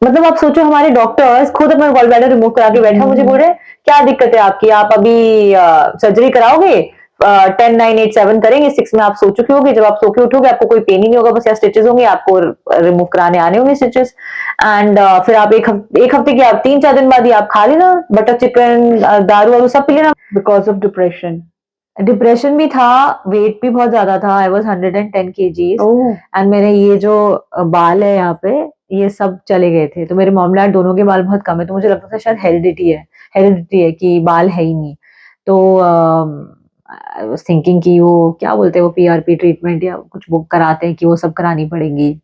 मतलब आप सोचो हमारे डॉक्टर्स खुद अपना गॉल ब्लैडर रिमूव करा के बैठा, मुझे बोल रहे हैं क्या दिक्कत है आपकी, आप अभी सर्जरी कराओगे, 10 9 8 7 करेंगे, 6 में आप सो चुके होगे, जब आप सो के उठोगे आपको कोई पेन ही नहीं होगा, बस या स्टिचेस होंगे, आपको रिमूव कराने आने होंगे स्टिचेस। एंड फिर आप एक हफ्ते की आप 3 4 दिन बाद ही आप खा लेना बटर चिकन, दारू वारू सब पी लेना। Because of depression? डिप्रेशन भी था, वेट भी बहुत ज्यादा था, I was 110 kgs। Oh, and मेरे ये जो बाल है यहाँ पे, ये सब चले गए थे, तो मेरे मॉम डैड दोनों के बाल बहुत कम है, तो मुझे लगता था शायद हेरिडिटी है कि बाल है ही नहीं। तो आई वाज थिंकिंग कि वो क्या बोलते हैं, वो पीआरपी ट्रीटमेंट या कुछ बुक कराते हैं कि वो सब करानी पड़ेगी।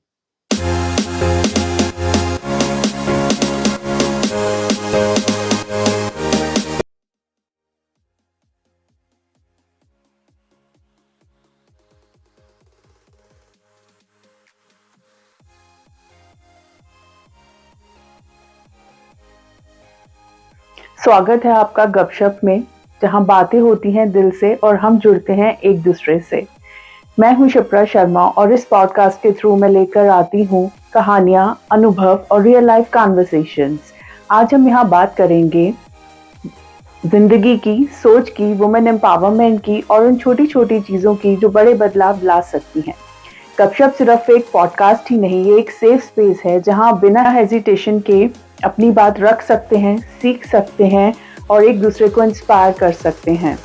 स्वागत है आपका गपशप में, जहां बातें होती हैं दिल से और हम जुड़ते हैं एक दूसरे से। मैं हूं शिप्रा शर्मा और इस पॉडकास्ट के थ्रू मैं लेकर आती हूं कहानियां, अनुभव और रियल लाइफ कॉन्वर्सेशंस। आज हम यहाँ बात करेंगे जिंदगी की, सोच की, वुमेन एम्पावरमेंट की और उन छोटी छोटी चीज़ों की जो बड़े बदलाव ला सकती हैं। गपशप सिर्फ एक पॉडकास्ट ही नहीं, ये एक सेफ स्पेस है जहां बिना हेजिटेशन के अपनी बात रख सकते हैं, सीख सकते हैं और एक दूसरे को इंस्पायर कर सकते हैं।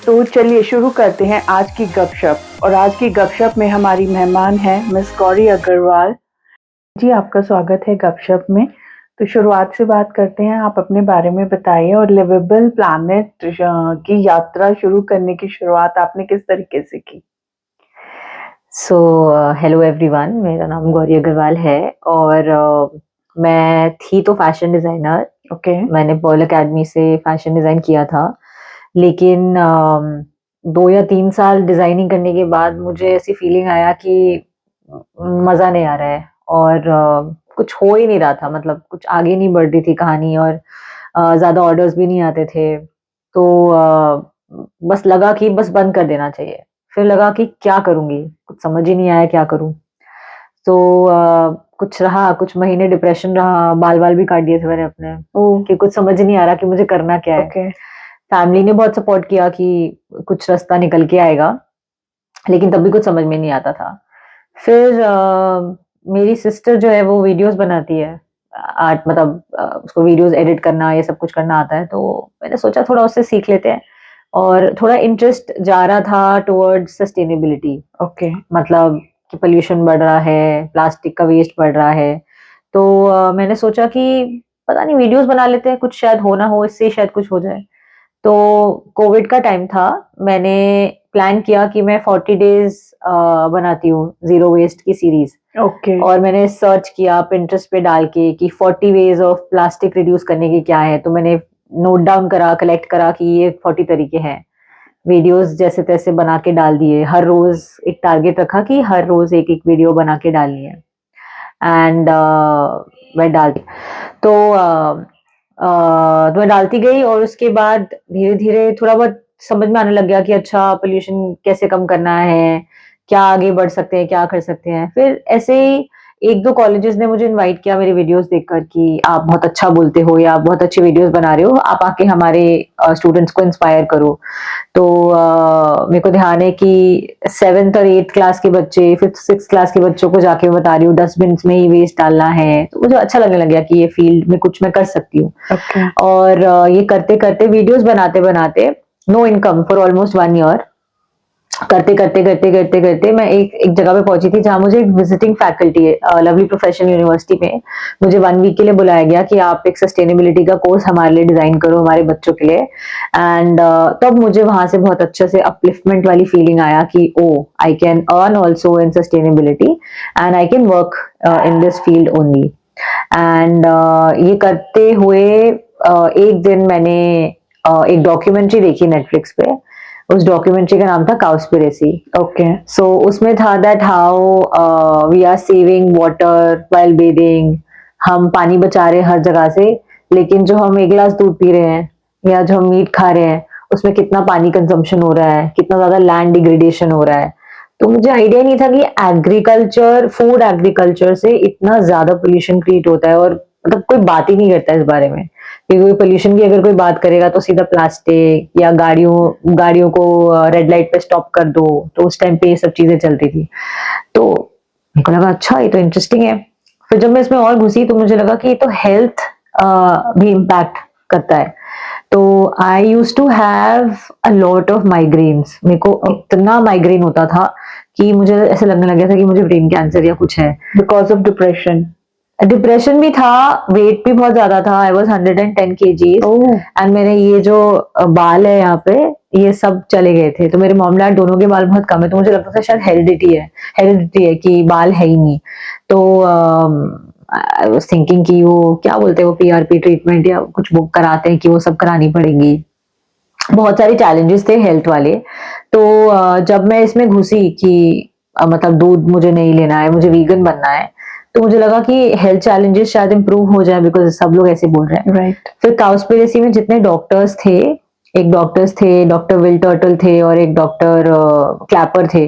तो चलिए शुरू करते हैं आज की गपशप। और आज की गपशप में हमारी मेहमान है मिस गौरी अग्रवाल जी। आपका स्वागत है गपशप में। तो शुरुआत से बात करते हैं, आप अपने बारे में बताइए और लिवेबल प्लैनेट की यात्रा शुरू करने की शुरुआत आपने किस तरीके से की? सो हेलो एवरीवन, मेरा नाम गौरी अग्रवाल है और मैं थी तो फैशन डिजाइनर। ओके। मैंने पर्ल एकेडमी से फैशन डिजाइन किया था, लेकिन 2 या 3 साल डिजाइनिंग करने के बाद मुझे ऐसी फीलिंग आया कि मजा नहीं आ रहा है और कुछ हो ही नहीं रहा था, मतलब कुछ आगे नहीं बढ़ रही थी कहानी और ज्यादा ऑर्डर्स भी नहीं आते थे। तो बस लगा कि बस बंद कर देना चाहिए। फिर लगा कि क्या करूंगी, कुछ समझ ही नहीं आया क्या करूं। तो कुछ रहा, कुछ महीने डिप्रेशन रहा, बाल भी काट दिए थे मैंने अपने, ओह, कि कुछ समझ ही नहीं आ रहा कि मुझे करना क्या है। ओके। फैमिली ने बहुत सपोर्ट किया कि कुछ रास्ता निकल के आएगा, लेकिन तब भी कुछ समझ में नहीं आता था। फिर मेरी सिस्टर जो है वो वीडियोस बनाती है, आर्ट मतलब उसको वीडियोस एडिट करना ये सब कुछ करना आता है, तो मैंने सोचा थोड़ा उससे सीख लेते हैं। और थोड़ा इंटरेस्ट जा रहा था टुवर्ड्स सस्टेनेबिलिटी, ओके। मतलब कि पोल्यूशन बढ़ रहा है, प्लास्टिक का वेस्ट बढ़ रहा है। तो मैंने सोचा कि पता नहीं वीडियोस बना लेते हैं, कुछ शायद हो ना हो, इससे शायद कुछ हो जाए। तो कोविड का टाइम था, मैंने प्लान किया कि मैं 40 डेज बनाती हूँ जीरो वेस्ट की सीरीज। ओके। और मैंने सर्च किया पिंटरेस्ट पे डाल के कि 40 वेज ऑफ प्लास्टिक रिड्यूस करने के क्या है, तो मैंने नोट डाउन करा, कलेक्ट करा कि ये 40 तरीके हैं। वीडियोस जैसे तैसे बना के डाल दिए, हर रोज एक टारगेट रखा कि हर रोज एक एक वीडियो बना के डालनी है। एंड मैं डालती, तो तो मैं डालती गई और उसके बाद धीरे धीरे थोड़ा बहुत समझ में आने लग गया कि अच्छा पोल्यूशन कैसे कम करना है, क्या आगे बढ़ सकते हैं, क्या कर सकते हैं। फिर ऐसे ही 1 2 कॉलेजेस ने मुझे इनवाइट किया मेरे वीडियोस देखकर कि आप बहुत अच्छा बोलते हो या आप बहुत अच्छे वीडियोस बना रहे हो, आप आके हमारे स्टूडेंट्स को इंस्पायर करो। तो मेरे को ध्यान है कि 7th और 8th क्लास के बच्चे, 5th 6th क्लास के बच्चों को जाके मैं बता रही हूँ डस्टबिन में ही वेस्ट डालना है, तो मुझे अच्छा लगने लग गया कि ये फील्ड में कुछ मैं कर सकती हूँ। ओके। और ये करते करते वीडियोस बनाते बनाते no income for almost 1 year, करते करते करते करते करते मैं एक एक जगह पे पहुंची थी जहां मुझे एक visiting faculty lovely professional university में मुझे 1 वीक के लिए बुलाया गया कि आप एक सस्टेनेबिलिटी का कोर्स हमारे लिए डिजाइन करो हमारे बच्चों के लिए। एंड तब मुझे वहां से बहुत अच्छे से अपलिफ्टमेंट वाली फीलिंग आया कि oh I can earn also in sustainability and I can work in this field only. And ये करते हुए एक दिन मैंने एक डॉक्यूमेंट्री देखी नेटफ्लिक्स पे। उस डॉक्यूमेंट्री का नाम था काउस्पिरेसी। ओके। सो उसमें था that how we are saving water while bathing, हम पानी बचा रहे हैं हर जगह से, लेकिन जो हम 1 गिलास दूध पी रहे हैं या जो हम मीट खा रहे हैं उसमें कितना पानी कंजम्पशन हो रहा है, कितना ज्यादा लैंड डिग्रेडेशन हो रहा है। तो मुझे आइडिया नहीं था कि एग्रीकल्चर, फूड एग्रीकल्चर से इतना ज्यादा पोल्यूशन क्रिएट होता है, और मतलब कोई बात ही नहीं करता इस बारे में कि कोई पोल्यूशन की अगर कोई बात करेगा तो सीधा प्लास्टिक या गाड़ियों गाड़ियों को रेड लाइट पे स्टॉप कर दो। तो उस टाइम पे ये सब चीजें चलती थी। तो मेरे को लगा अच्छा ये तो इंटरेस्टिंग है। फिर जब मैं इसमें और घुसी तो मुझे लगा कि ये तो हेल्थ भी इम्पैक्ट करता है। तो I use to have a lot of migraines. मेरे को इतना माइग्रेन होता था कि मुझे ऐसे लगने लग गया था कि मुझे ब्रेन कैंसर या कुछ है। Because of depression? डिप्रेशन भी था, वेट भी बहुत ज्यादा था। आई वॉज 110 kgs एंड मेरे ये जो बाल है यहाँ पे ये सब चले गए थे। तो मेरे मॉम डैड दोनों के बाल बहुत कम है, तो मुझे लगता था शायद हेरिडिटी है कि बाल है ही नहीं। तो आई वाज थिंकिंग कि वो क्या बोलते हैं, वो पीआरपी ट्रीटमेंट या कुछ बुक कराते हैं कि वो सब करानी पड़ेगी। बहुत सारे चैलेंजेस थे हेल्थ वाले। तो जब मैं इसमें घुसी कि मतलब दूध मुझे नहीं लेना है, मुझे वीगन बनना है, तो मुझे लगा कि हेल्थ चैलेंजेस शायद इम्प्रूव हो जाए, बिकॉज सब लोग ऐसे बोल रहे हैं। राइट। फिर काउस्पिरेसी में जितने डॉक्टर्स थे, एक डॉक्टर्स थे, डॉक्टर विल टर्टल थे और एक डॉक्टर क्लैपर थे।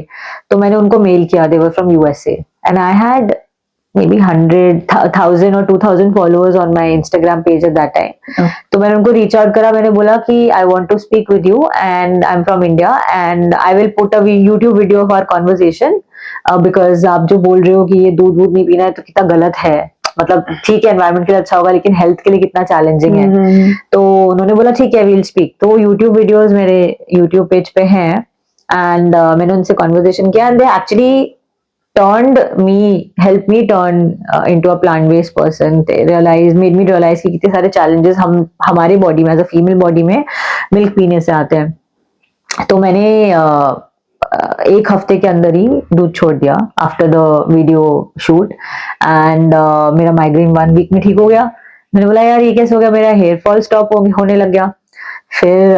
तो मैंने उनको मेल किया, they were from USA and I had maybe 100,000 or 2,000 followers on my Instagram page at that time. तो मैंने उनको रीच आउट करा, मैंने बोला कि I want to speak with you and I am from India and I will put a YouTube video of our conversation, because आप जो बोल रहे हो कि ये दूध वूध नहीं पीना है तो कितना गलत है। मतलब ठीक है एनवायरमेंट के लिए अच्छा होगा, लेकिन हेल्थ के लिए कितना चैलेंजिंग है। तो उन्होंने बोला ठीक है वील स्पीक। तो यूट्यूब वीडियोज मेरे यूट्यूब पेज पे हैं एंड मैंने उनसे कॉन्वर्सेशन किया and they actually helped me turn into a plant-based person. They made me realize कि कितने सारे challenges हमारे बॉडी में, एज अ फीमेल बॉडी में मिल्क पीने से आते हैं। तो मैंने एक हफ्ते के अंदर ही दूध छोड़ दिया after the video shoot and मेरा माइग्रेन 1 वीक में ठीक हो गया। मैंने बोला यार ये कैसे हो गया, मेरा हेयर फॉल स्टॉप होने लग गया। फिर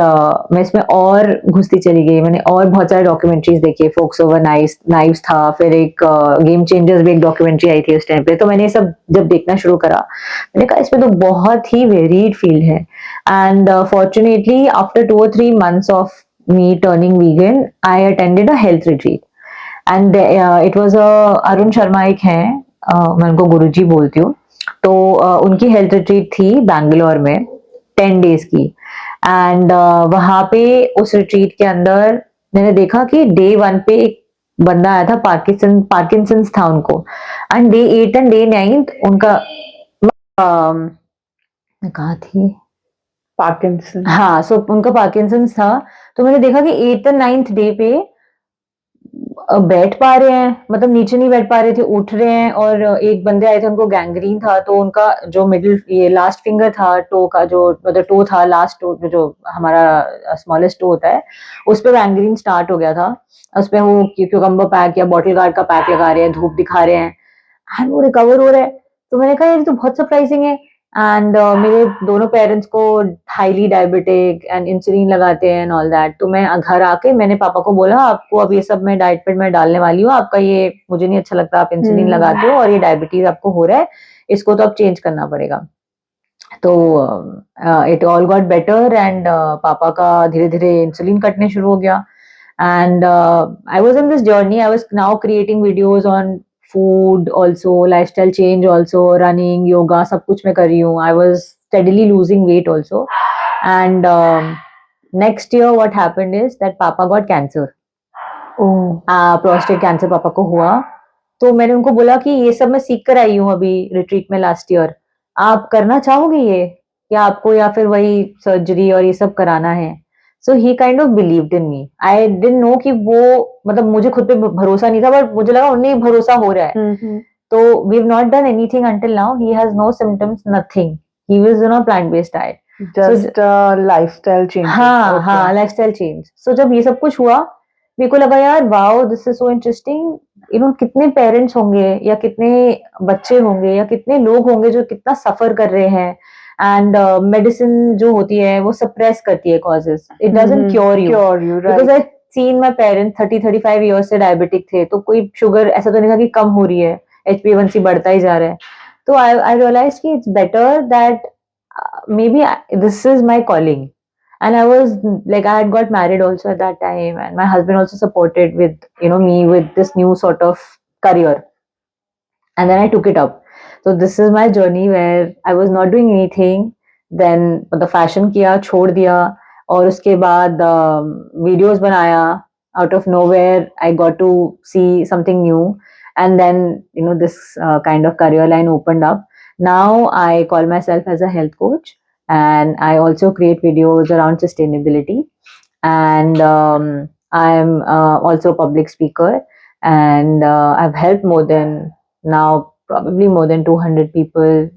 मैं इसमें और घुसती चली गई, मैंने और बहुत सारे डॉक्यूमेंट्रीज देखे, फोक्स ओवर नाइव्स था, फिर एक गेम चेंजर्स भी एक डॉक्यूमेंट्री आई थी उस टाइम पे। तो मैंने ये सब जब देखना शुरू करा, मैंने कहा इसमें तो बहुत ही वेरिड फील्ड है। And fortunately after 2 or 3 months of me turning vegan, I attended a health retreat and it was Arun Sharma एक हैं, मैं उनको गुरुजी बोलती हूँ। तो उनकी हेल्थ रिट्रीट थी बैंगलोर में 10 days की एंड वहां पे उस रिट्रीट के अंदर मैंने देखा कि डे 1 पे एक बंदा आया था, पार्किंसंस था उनको, एंड डे 8 एंड डे 9 उनका कहा थी पार्किंसन। हाँ, सो उनका पार्किंसंस था। तो मैंने देखा कि 8th and 9th डे पे बैठ पा रहे हैं, मतलब नीचे नहीं बैठ पा रहे थे, उठ रहे हैं। और एक बंदे आए थे उनको गैंग्रीन था, तो उनका जो मिडिल ये लास्ट फिंगर था टो का, जो मतलब टो था लास्ट टो जो हमारा स्मॉलेस्ट टो होता है, उस पे गैंग्रीन स्टार्ट हो गया था। उस पे वो क्यूकम्बर पैक या बॉटल गार्ड का पैक लगा रहे हैं, धूप दिखा रहे हैं एंड वो रिकवर हो रहा है। तो मैंने कहा ये तो बहुत सरप्राइजिंग है। एंड मेरे दोनों पेरेंट्स को हाईली डायबिटिक एंड इंसुलिन लगाते हैं एंड ऑल दैट। तो मैं घर आके मैंने पापा को बोला आपको अब ये सब मैं डाइट पे मैं डालने वाली हूँ, आपका ये मुझे नहीं अच्छा लगता, आप इंसुलिन लगाते हो और ये डायबिटीज आपको हो रहा है, इसको तो अब चेंज करना पड़ेगा। तो it all got better and पापा का धीरे धीरे इंसुलिन कटने शुरू हो गया। And I was in this journey, I was now creating videos on food also, lifestyle change also, running, yoga, सब कुछ मैं कर रही हूँ। I was steadily losing weight also and next year what happened is that पापा got cancer, prostate cancer पापा को हुआ। तो मैंने उनको बोला कि ये सब मैं सीख कर आई हूँ अभी रिट्रीट में लास्ट ईयर, आप करना चाहोगे ये, या आपको या फिर वही सर्जरी और ये सब कराना है। So he kind of believed in me. I didn't know कि वो मतलब मुझे खुद पे भरोसा नहीं था, बट मुझे लगा उन्हें भरोसा हो रहा है। तो we have not done anything until now, he has no symptoms, nothing, he was on a plant based diet, just lifestyle change. हाँ हाँ, लाइफस्टाइल चेंज। सो जब ये सब कुछ हुआ मेरे को लगा यार wow this is so interesting, you know कितने पेरेंट्स होंगे या कितने बच्चे होंगे या कितने लोग होंगे जो कितना सफर कर रहे हैं। एंड मेडिसिन जो होती है वो सप्रेस करती है causes, it doesn't cure you. Because I seen my parents 30-35 years से डायबिटिक थे, तो कोई शुगर ऐसा तो नहीं था कि कम हो रही है, HbA1c बढ़ता ही जा रहा है। तो आई रियलाइज कि it's better that maybe this is my calling and I was like, I had got married also at that time, and my husband also supported with, you know, me with this new sort of career, and then I took it up. So this is my journey where I was not doing anything, then the fashion किया, छोड़ दिया, और उसके बाद videos बनाया. Out of nowhere I got to see something new, and then, you know, this kind of career line opened up. Now I call myself as a health coach, and I also create videos around sustainability, and I'm also a public speaker, and I've helped more than, now probably more than 200 people,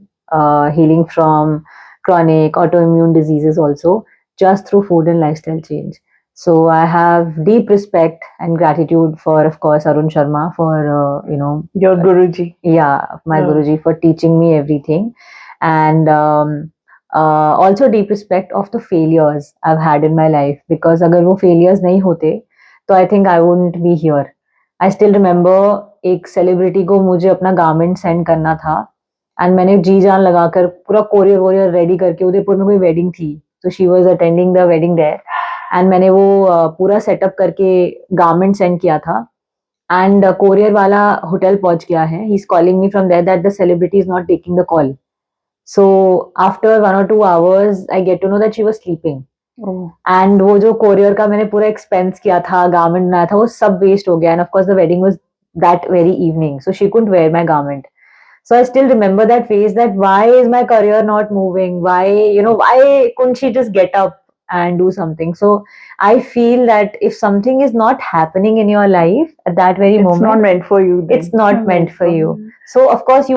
healing from chronic autoimmune diseases also, just through food and lifestyle change. So I have deep respect and gratitude for, of course, Arun Sharma for, Your Guruji. yeah, my Yeah. Guruji for teaching me everything, and also deep respect of the failures I've had in my life, because अगर वो failures नहीं होते तो I think I wouldn't be here. I still remember एक celebrity को मुझे अपना garment send करना था, and मैंने जी जान लगाकर पूरा कोरियर वोरियर रेडी करके, उदयपुर में कोई वेडिंग थी, तो she was attending the wedding there, and मैंने वो पूरा सेटअप करके गारमेंट सेंड किया था, एंड कोरियर वाला होटल पहुंच गया है, he is calling me from there that the celebrity is not taking the call. So after 1 or 2 hours I get to know that she was sleeping, and वो जो courier का मैंने पूरा expense किया था, गारमेंट बनाया था, वो सब वेस्ट हो गया, and of course the wedding was that very evening, so she couldn't wear my garment. So I still remember that phase, that why is my career not moving? Why, why couldn't she just get up and do something? So I feel that if something is not happening in your life at that very It's moment, not meant for you. Then. it's not meant for you. So of course you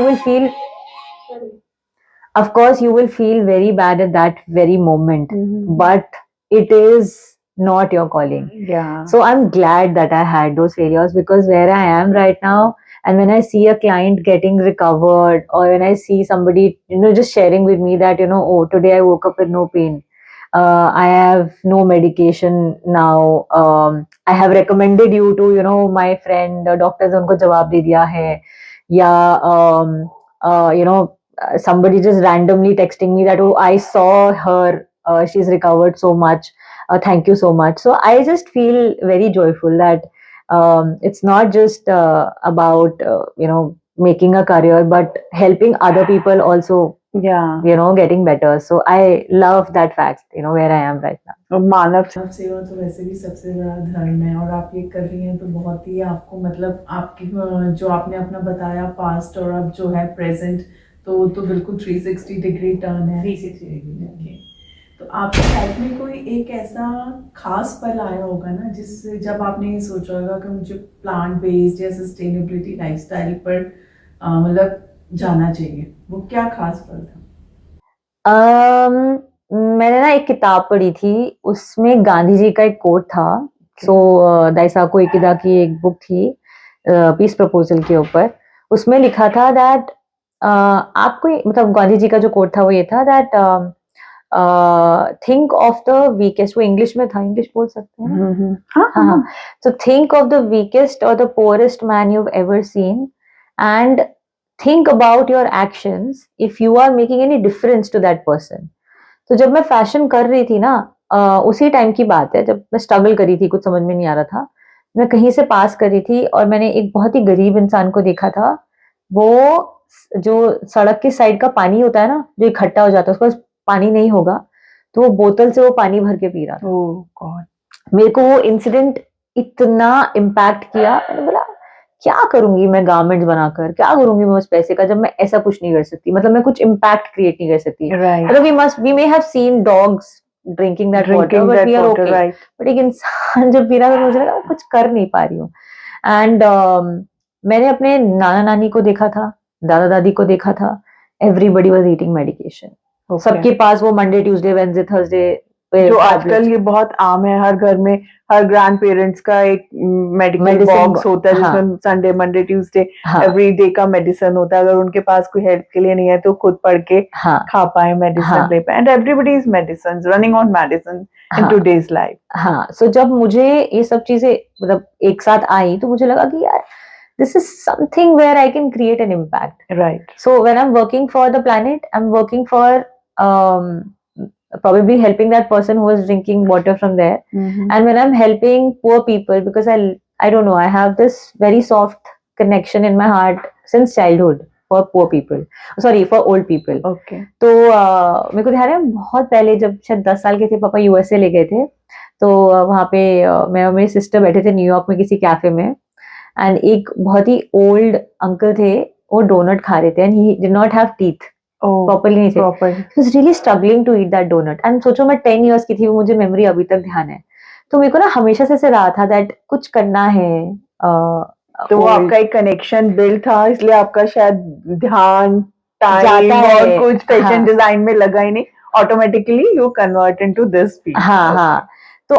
will feel very bad at that very moment, but it is not your calling. Yeah. So I'm glad that I had those failures, because where I am right now, and when I see a client getting recovered, or when I see somebody, just sharing with me that, oh, today I woke up with no pain. I have no medication now. I have recommended you to, my friend, doctors उनको जवाब दे दिया है, या somebody just randomly texting me that, oh, I saw her, she's recovered so much, thank you so much. So I just feel very joyful that it's not just about making a career, but helping other people also, Yeah. getting better. So I love that fact, where I am right now. और मानव मानव सेवा तो वैसे भी सबसे बड़ा धर्म है, और आप ये कर रही हैं तो बहुत ही आपको, मतलब आपकी जो आपने अपना बताया पास्ट और अब जो है प्रेजेंट, तो बिल्कुल 360 डिग्री टर्न है. 360 डिग्री. तो आपकी लाइफ में कोई एक ऐसा खास पल आया होगा ना, जिस जब आपने ये सोचा होगा कि मुझे प्लांट बेस्ड या सस्टेनेबिलिटी लाइफस्टाइल पर मतलब जाना चाहिए, वो क्या खास पल था? मैंने ना एक किताब पढ़ी थी, उसमें गांधी जी का एक कोट था. सो दाइसाको इकिदा की एक बुक थी पीस प्रपोजल के ऊपर. उसमें लिखा था दैट आपको, मतलब गांधी जी का जो कोट था वो ये था that think of the weakest, वो इंग्लिश में था, इंग्लिश बोल सकते हैं. हाँ. So think of the weakest or the poorest man you've ever seen, and think about your actions if you are making any difference to that person. तो जब मैं फैशन कर रही थी ना, उसी टाइम की बात है, जब मैं स्ट्रगल कर रही थी, कुछ समझ में नहीं आ रहा था, मैं कहीं से पास कर रही थी, और मैंने एक बहुत ही गरीब इंसान को देखा था. वो जो सड़क के साइड का पानी होता है ना, जो इकट्ठा हो जाता है, उसके पास पानी नहीं होगा, तो वो बोतल से वो पानी भर के पी रहा था. ओह गॉड. मेरे को वो इंसिडेंट इतना इम्पैक्ट किया, मैंने बोला क्या करूंगी मैं गारमेंट्स बनाकर, क्या करूंगी मैं उस पैसे का, जब मैं ऐसा कुछ नहीं कर सकती, मतलब मैं कुछ इम्पैक्ट क्रिएट नहीं कर सकती. Right. मतलब we may have seen dogs drinking that water, but we are okay. Right. But एक इंसान जब पी रहा था, मुझे लगा मैं कुछ कर नहीं पा रही हूँ. एंड मैंने अपने नाना नानी को देखा था, दादा दादी को देखा था, एवरीबडी वाज ईटिंग मेडिकेशन. सबके पास वो मंडे ट्यूसडे वेडनेसडे थर्सडे, जो आजकल ये बहुत आम है, हर घर में हर ग्रैंड पेरेंट्स का एक मेडिकल बॉक्स होता है, जिसमें Sunday Monday Tuesday every day का मेडिसिन होता है. अगर उनके पास कोई हेल्प के लिए नहीं है तो खुद पढ़ के खा पाए, मेडिसिन ले पाए. And everybody is medicine, running on medicine in today's life. हाँ. सो जब मुझे ये सब चीजें मतलब एक साथ आई, तो मुझे लगा कि यार this is something where I can create an impact. Right. So when I'm working for the planet, I'm working for probably helping that person who was drinking water from there. And when I'm helping poor people, because I don't know, I have this very soft connection in my heart since childhood for poor people, sorry, for old people. Okay तो मेरे को ध्यान है बहुत पहले, जब शायद 10 साल के थे, पापा यूएसए ले गए थे, तो वहाँ पे मैं और मेरी सिस्टर बैठे थे न्यूयॉर्क में किसी कैफे में, एंड एक बहुत ही ओल्ड अंकल थे, वो डोनट खा रहे थे, and he did not have teeth, properly नहीं थे, proper he was really struggling to eat that donut, and सोचो मैं 10 इयर्स की थी, वो मुझे मेमोरी अभी तक ध्यान है। तो मेरे को ना हमेशा से रहा था दैट कुछ करना है। तो वो आपका एक कनेक्शन बिल्ड था, इसलिए आपका शायद ध्यान टाइम जाता है, और कुछ फैशन हाँ। डिजाइन में लगा ही नहीं, automatically you convert into this field. हाँ हाँ, तो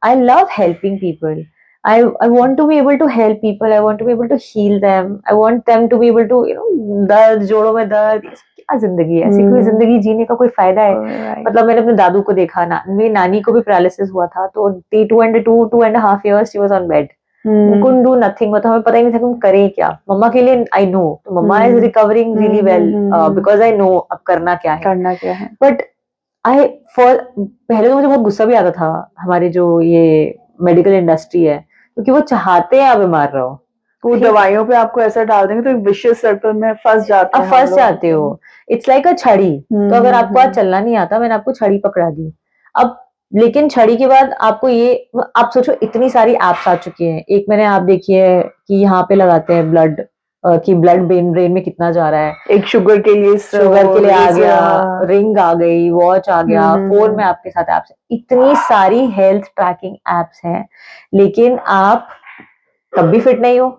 I love helping people. I want to be able to help people. I want to be able to heal them. I want them to be able to, you know, दर्द, जोड़ों में दर्द, ये सब क्या जिंदगी है? ऐसी कोई जिंदगी जीने का कोई फायदा है? मतलब मैंने अपने दादू को देखा ना, मेरी नानी को भी पैरालिसिस हुआ था, तो 2.5 years she was on bed. couldn't do nothing, मतलब हमें पता ही नहीं था कि हम करें क्या। मम्मा के लिए I know, तो मम्मा is recovering really well because I know अब करना क्या है। करना क्या है। But पहले तो मुझे बहुत गुस्सा भी आता था हमारे जो ये मेडिकल इंडस्ट्री है, क्योंकि वो चाहते हैं आप बीमार रहो, वो दवाइयों पे आपको ऐसा डाल देंगे तो एक विशियस सर्कल में फंस जाते आप हैं, फंस जाते हो। इट्स लाइक अ छड़ी। तो अगर आपको आज चलना नहीं आता, मैंने आपको छड़ी पकड़ा दी, अब लेकिन छड़ी के बाद आपको ये, आप सोचो इतनी सारी एप्स आ चुकी हैं। एक मैंने आप देखी है कि यहाँ पे लगाते हैं ब्लड, कि ब्लड ब्रेन में कितना जा रहा है। एक शुगर के लिए आ गया, रिंग आ गई, वॉच आ गया, फोन में आपके साथ एप्स, इतनी सारी हेल्थ ट्रैकिंग एप्स हैं, लेकिन आप तब भी फिट नहीं हो,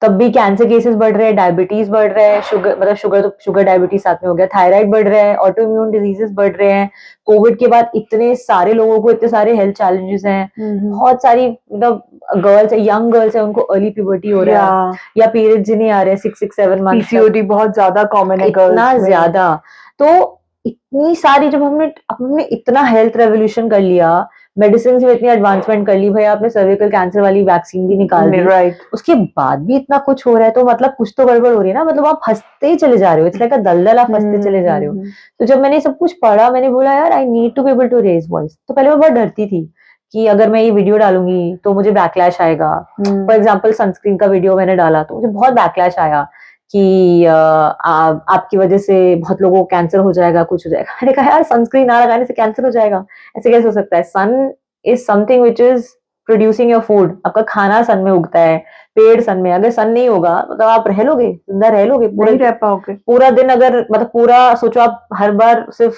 तब भी कैंसर केसेस बढ़ रहे हैं, डायबिटीज बढ़ रहा है, शुगर डायबिटीज साथ में हो गया, थायराइड बढ़ रहा है, ऑटो इम्यून डिजीजेस बढ़ रहे हैं। कोविड के बाद इतने सारे लोगों को इतने सारे हेल्थ चैलेंजेस हैं, बहुत सारी मतलब गर्ल्स, यंग गर्ल्स है, उनको अर्ली प्यूबर्टी हो रहा है, या पीरियड्स ही नहीं आ रहे 6-7 मंथ, पीसीओडी बहुत ज्यादा कॉमन है, इतना ज्यादा। तो इतनी सारी, जब हमने इतना हेल्थ रेवोल्यूशन कर लिया, मेडिसिन में इतनी एडवांसमेंट कर ली, भाई आपने सर्विकल कैंसर वाली वैक्सीन भी निकाल दी, राइट, उसके बाद भी इतना कुछ हो रहा है, तो मतलब कुछ तो गड़बड़ हो रही है ना, मतलब आप हंसते ही चले जा रहे हो, इट्स लाइक अ दलदल, आप हंसते चले जा रहे हो। तो जब मैंने सब कुछ पढ़ा, मैंने बोला यार I need to be able to raise voice. तो पहले मैं बहुत डरती थी कि अगर मैं ये वीडियो डालूंगी तो मुझे बैकलैश आएगा। फॉर एग्जाम्पल सनस्क्रीन का वीडियो मैंने डाला तो मुझे बहुत बैकलैश आया कि आपकी वजह से बहुत लोगों को कैंसर हो जाएगा, कुछ हो जाएगा। मैंने कहा यार सनस्क्रीन ना लगाने से कैंसर हो जाएगा, ऐसे कैसे हो सकता है? Sun is something which is producing your food, आपका खाना सन में उगता है, पेड़ सन में, अगर सन नहीं होगा मतलब आप रह लोगे, जिंदा रह लोगे? नहीं रह पाओगे पूरा दिन, अगर मतलब पूरा सोचो आप हर बार सिर्फ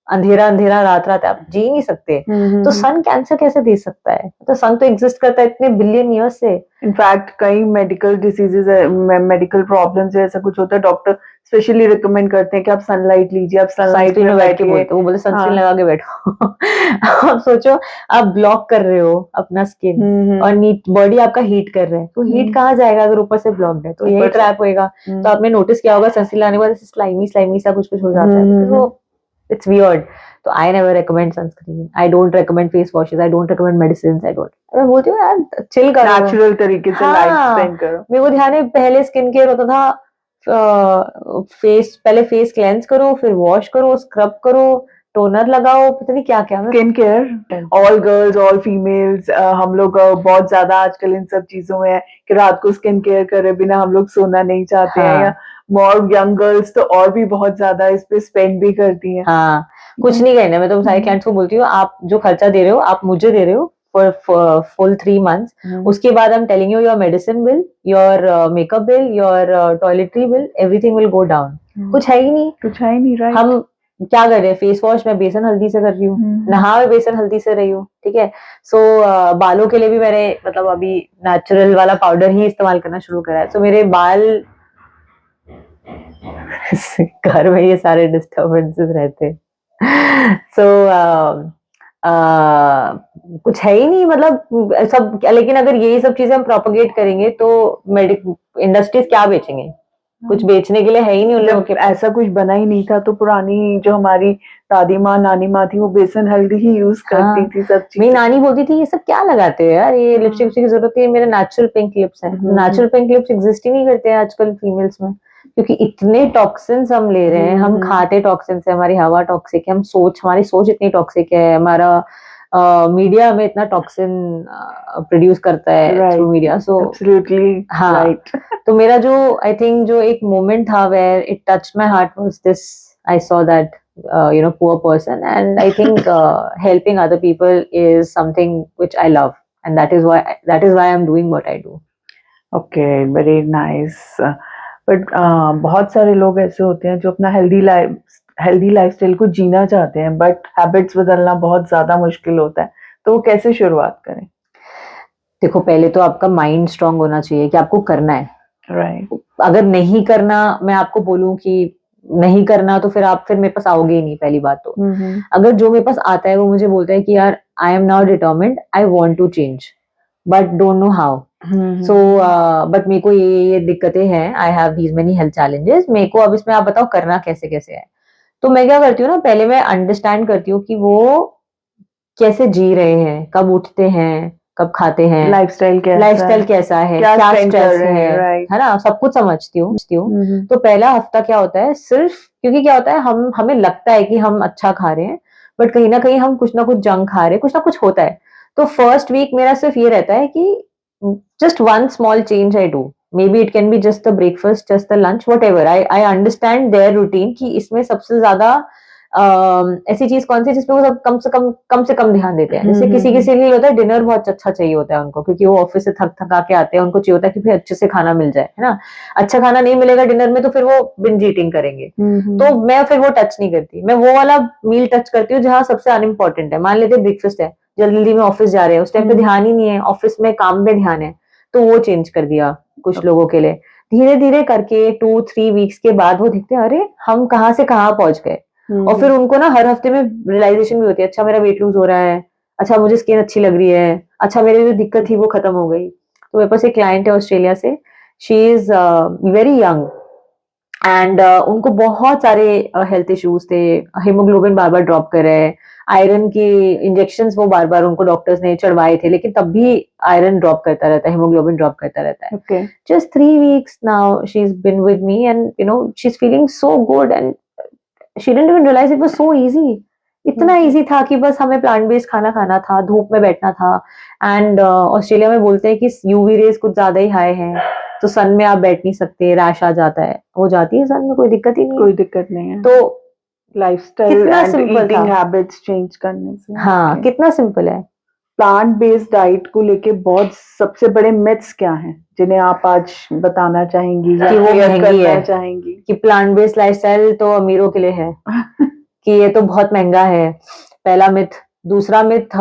अंधेरा अंधेरा रात रात, आप जी नहीं सकते। तो सन कैंसर कैसे दे सकता है? तो सन तो एग्जिस्ट करता है इतने बिलियन ईयर्स से। इनफैक्ट कई मेडिकल डिसीजेज, मेडिकल प्रॉब्लम्स ऐसा कुछ होता है, डॉक्टर स्पेशली रिकमेंड करते हैं कि आप सनलाइट लीजिए, आप सनलाइट में बैठ के बोलते, वो बोले सनस्क्रीन लगा के बैठो। आप सोचो आप ब्लॉक कर रहे हो अपना स्किन और बॉडी आपका हीट कर रहा है, तो हीट कहाँ जाएगा अगर ऊपर से ब्लॉक्ड है? तो यही ट्रैप होएगा। तो आपने नोटिस किया होगा सनस्क्रीन लगाने के बाद स्लाइमी स्लाइमी सा कुछ हो जाता है, तो it's weird. So I never recommend sunscreen. I don't recommend face washes. I don't recommend medicines. मैं बोलती हूँ यार चिल करो, नेचुरल तरीके से लाइफ स्पेंड करो। मेरे को ध्यान है पहले स्किन केयर होता था, पहले फेस क्लेंस करो, फिर वॉश करो, स्क्रब करो, टोनर लगाओ, पता नहीं क्या क्या। Skin care all girls all females, हम लोग बहुत ज्यादा आजकल इन सब चीजों में है कि रात को स्किन केयर करे बिना हम लोग सोना नहीं चाहते हैं, या मोर यंग गर्ल्स तो और भी बहुत ज्यादा इस पे स्पेंड भी करती हैं। हाँ, कुछ नहीं कहना, मैं तो सारे क्लाइंट्स को बोलती हूँ आप जो खर्चा दे रहे हो आप मुझे दे रहे हो फॉर फुल 3 months, उसके बाद I am telling you your medicine bill, your makeup bill, your toiletry bill, everything will go down. कुछ है ही नहीं, राइट। हम क्या कर रहे हैं? फेस वॉश मैं बेसन हल्दी से कर रही हूँ, नहा मैं बेसन हल्दी से रही हूँ, ठीक है। सो बालों के लिए भी मैंने मतलब अभी नेचुरल वाला पाउडर ही इस्तेमाल करना शुरू करा है। सो मेरे बाल घर में ये सारे डिस्टर्बेंसेस रहते हैं। सो कुछ है ही नहीं, मतलब सब। लेकिन अगर यही सब चीजें हम प्रोपोगेट करेंगे तो इंडस्ट्रीज क्या बेचेंगे? कुछ बेचने के लिए है ही नहीं उन लोगों के। ऐसा कुछ बना ही नहीं था तो पुरानी जो हमारी दादी माँ नानी माँ थी वो बेसन हल्दी ही यूज करती थी सब चीजें। मेरी नानी बोलती थी ये सब क्या लगाते हो यार, ये लिपस्टिक की जरूरत है, मेरे नेचुरल पिंक लिप्स हैं। नेचुरल पिंक लिप्स एग्जिस्ट ही नहीं करते हैं आजकल फीमेल्स में। क्योंकि इतने टॉक्सिन्स हम ले रहे हैं, हम खाते टॉक्सिन्स है, हमारी हवा टॉक्सिक है, हमारी सोच इतनी टॉक्सिक है, हमारा मीडिया में इतना टॉक्सिन प्रोड्यूस करता है थ्रू मीडिया. सो एब्सोल्युटली हाँ. राइट. तो मेरा जो आई थिंक जो एक मोमेंट था where it touch my heart was this. I saw that poor person, and I think helping other people is something which I love, and that is why I'm doing what I do. Okay, very nice. But बहुत सारे लोग ऐसे होते हैं जो अपना healthy lifestyle को जीना चाहते हैं, बट हैबिट्स बदलना बहुत ज्यादा मुश्किल होता है. तो वो कैसे शुरुआत करें? देखो, पहले तो आपका माइंड स्ट्रांग होना चाहिए कि आपको करना है. राइट. अगर नहीं करना, मैं आपको बोलूं कि नहीं करना, तो फिर मेरे पास आओगे ही नहीं, पहली बात तो. अगर जो मेरे पास आता है वो मुझे बोलता है कि यार I am now determined, I want to change but don't know how. So but मेरे को ये दिक्कतें हैं, I have these many health challenges, मेरे को अब इसमें आप बताओ करना कैसे कैसे है. तो मैं क्या करती हूँ ना, पहले मैं अंडरस्टैंड करती हूँ कि वो कैसे जी रहे हैं, कब उठते हैं, कब खाते हैं, लाइफस्टाइल कैसा है, क्या स्ट्रेस है ना, सब कुछ समझती हूँ. तो पहला हफ्ता क्या होता है, सिर्फ क्योंकि क्या होता है, हमें लगता है कि हम अच्छा खा रहे हैं, बट कहीं ना कहीं हम कुछ ना कुछ जंक खा रहे हैं, कुछ ना कुछ होता है. तो फर्स्ट वीक मेरा सिर्फ ये रहता है कि just one small change I do. Maybe it can be just the breakfast, just the lunch, whatever. I understand their routine कि इसमें सबसे ज्यादा ऐसी चीज कौन सी जिसमें वो सब कम से कम ध्यान देते हैं. जैसे किसी के लिए होता है डिनर बहुत अच्छा चाहिए होता है उनको, क्योंकि वो ऑफिस से थका के आते हैं, उनको चाहिए होता है कि फिर अच्छे से खाना मिल जाए, है ना. अच्छा खाना नहीं मिलेगा डिनर में तो फिर वो बिंज ईटिंग करेंगे. तो मैं फिर वो टच नहीं करती, मैं वो वाला मील टच करती हूँ जहाँ सबसे अनइम्पोर्टेंट है. मान लेते ब्रेकफास्ट है, जल्दी में ऑफिस जा रहे हैं, उस टाइम पे ध्यान ही नहीं है, ऑफिस में काम पे ध्यान है, तो वो चेंज कर दिया कुछ लोगों के लिए. धीरे धीरे करके 2-3 वीक्स के बाद वो देखते हैं अरे हम कहाँ से कहाँ पहुंच गए. और फिर उनको ना हर हफ्ते में रियलाइजेशन भी होती है, अच्छा मेरा वेट लूज हो रहा है, अच्छा मुझे स्किन अच्छी लग रही है, अच्छा मेरी जो दिक्कत थी वो खत्म हो गई. तो मेरे पास एक क्लाइंट है ऑस्ट्रेलिया से, she is very young and उनको बहुत सारे हेल्थ इश्यूज थे, हीमोग्लोबिन बार बार ड्रॉप कर रहे हैं, आयरन की इंजेक्शंस वो बार बार उनको डॉक्टर्स ने चढ़वाए थे, लेकिन तब भी आयरन ड्रॉप करता रहता है, हीमोग्लोबिन ड्रॉप करता रहता है. Okay. Just 3 weeks now she's been with me and she's feeling so good and she didn't even realize it was so easy. इतना इजी था कि बस हमें प्लांट बेस्ड खाना खाना था, धूप में बैठना था. एंड ऑस्ट्रेलिया में बोलते हैं कि यूवी रेज कुछ ज्यादा ही हाई है, तो सन में आप बैठ नहीं सकते, रैश आ जाता है. हो जाती है सन में, कोई दिक्कत ही नहीं, कोई दिक्कत नहीं है. तो lifestyle and eating habits change करने से. हाँ, कितना सिंपल है. प्लांट बेस्ड डाइट को लेके बहुत सबसे बड़े मिथ्स क्या हैं जिन्हें आप आज बताना चाहेंगी या कि वो महंगी है, चाहेंगी? कि प्लांट बेस्ड लाइफस्टाइल तो अमीरों के लिए है कि ये तो बहुत महंगा है, पहला मिथ. दूसरा मिथ,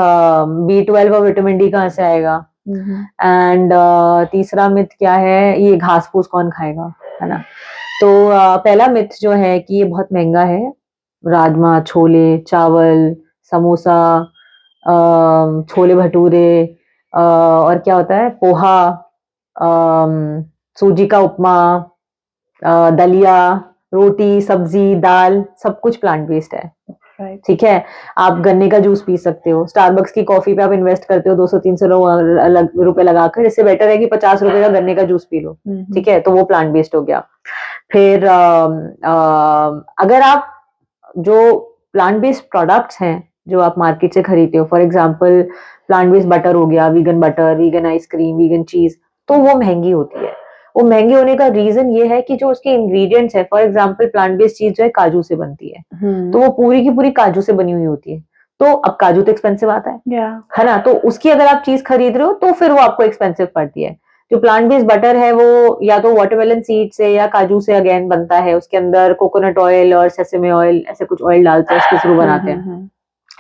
B12 और विटामिन डी कहाँ से आएगा. एंड तीसरा मिथ क्या है, ये घास फूस कौन खाएगा, है ना. तो पहला मिथ जो है कि ये बहुत महंगा है, राजमा, छोले, चावल, समोसा, छोले भटूरे, और क्या होता है, पोहा, सूजी का उपमा, दलिया, रोटी, सब्जी, दाल, सब कुछ प्लांट बेस्ड है. ठीक है. आप गन्ने का जूस पी सकते हो, स्टारबक्स की कॉफी पे आप इन्वेस्ट करते हो 200-300 रुपए लगाकर, इससे बेटर है कि 50 रुपए का गन्ने का जूस पी लो. ठीक है, तो वो प्लांट बेस्ड हो गया. फिर अगर आप जो प्लांट बेस्ड प्रोडक्ट्स हैं जो आप मार्केट से खरीदते हो, for example plant based butter हो गया, vegan butter, vegan ice cream, vegan चीज, तो वो महंगी होती है. वो महंगे होने का रीजन ये है कि जो उसके इंग्रेडिएंट्स है, फॉर एग्जांपल प्लांट बेस्ड चीज जो है काजू से बनती है, तो वो पूरी की पूरी काजू से बनी हुई होती है. तो अब काजू तो एक्सपेंसिव आता है ना, तो उसकी अगर आप चीज खरीद रहे हो तो फिर वो आपको एक्सपेंसिव पड़ती है. जो प्लांट बेस्ड बटर है वो या तो वाटरमेलन सीड से या काजू से अगेन बनता है, उसके अंदर कोकोनट ऑयल और सेसमे ऑयल ऐसे कुछ ऑयल डालते हैं, उसके थ्रू बनाते हैं,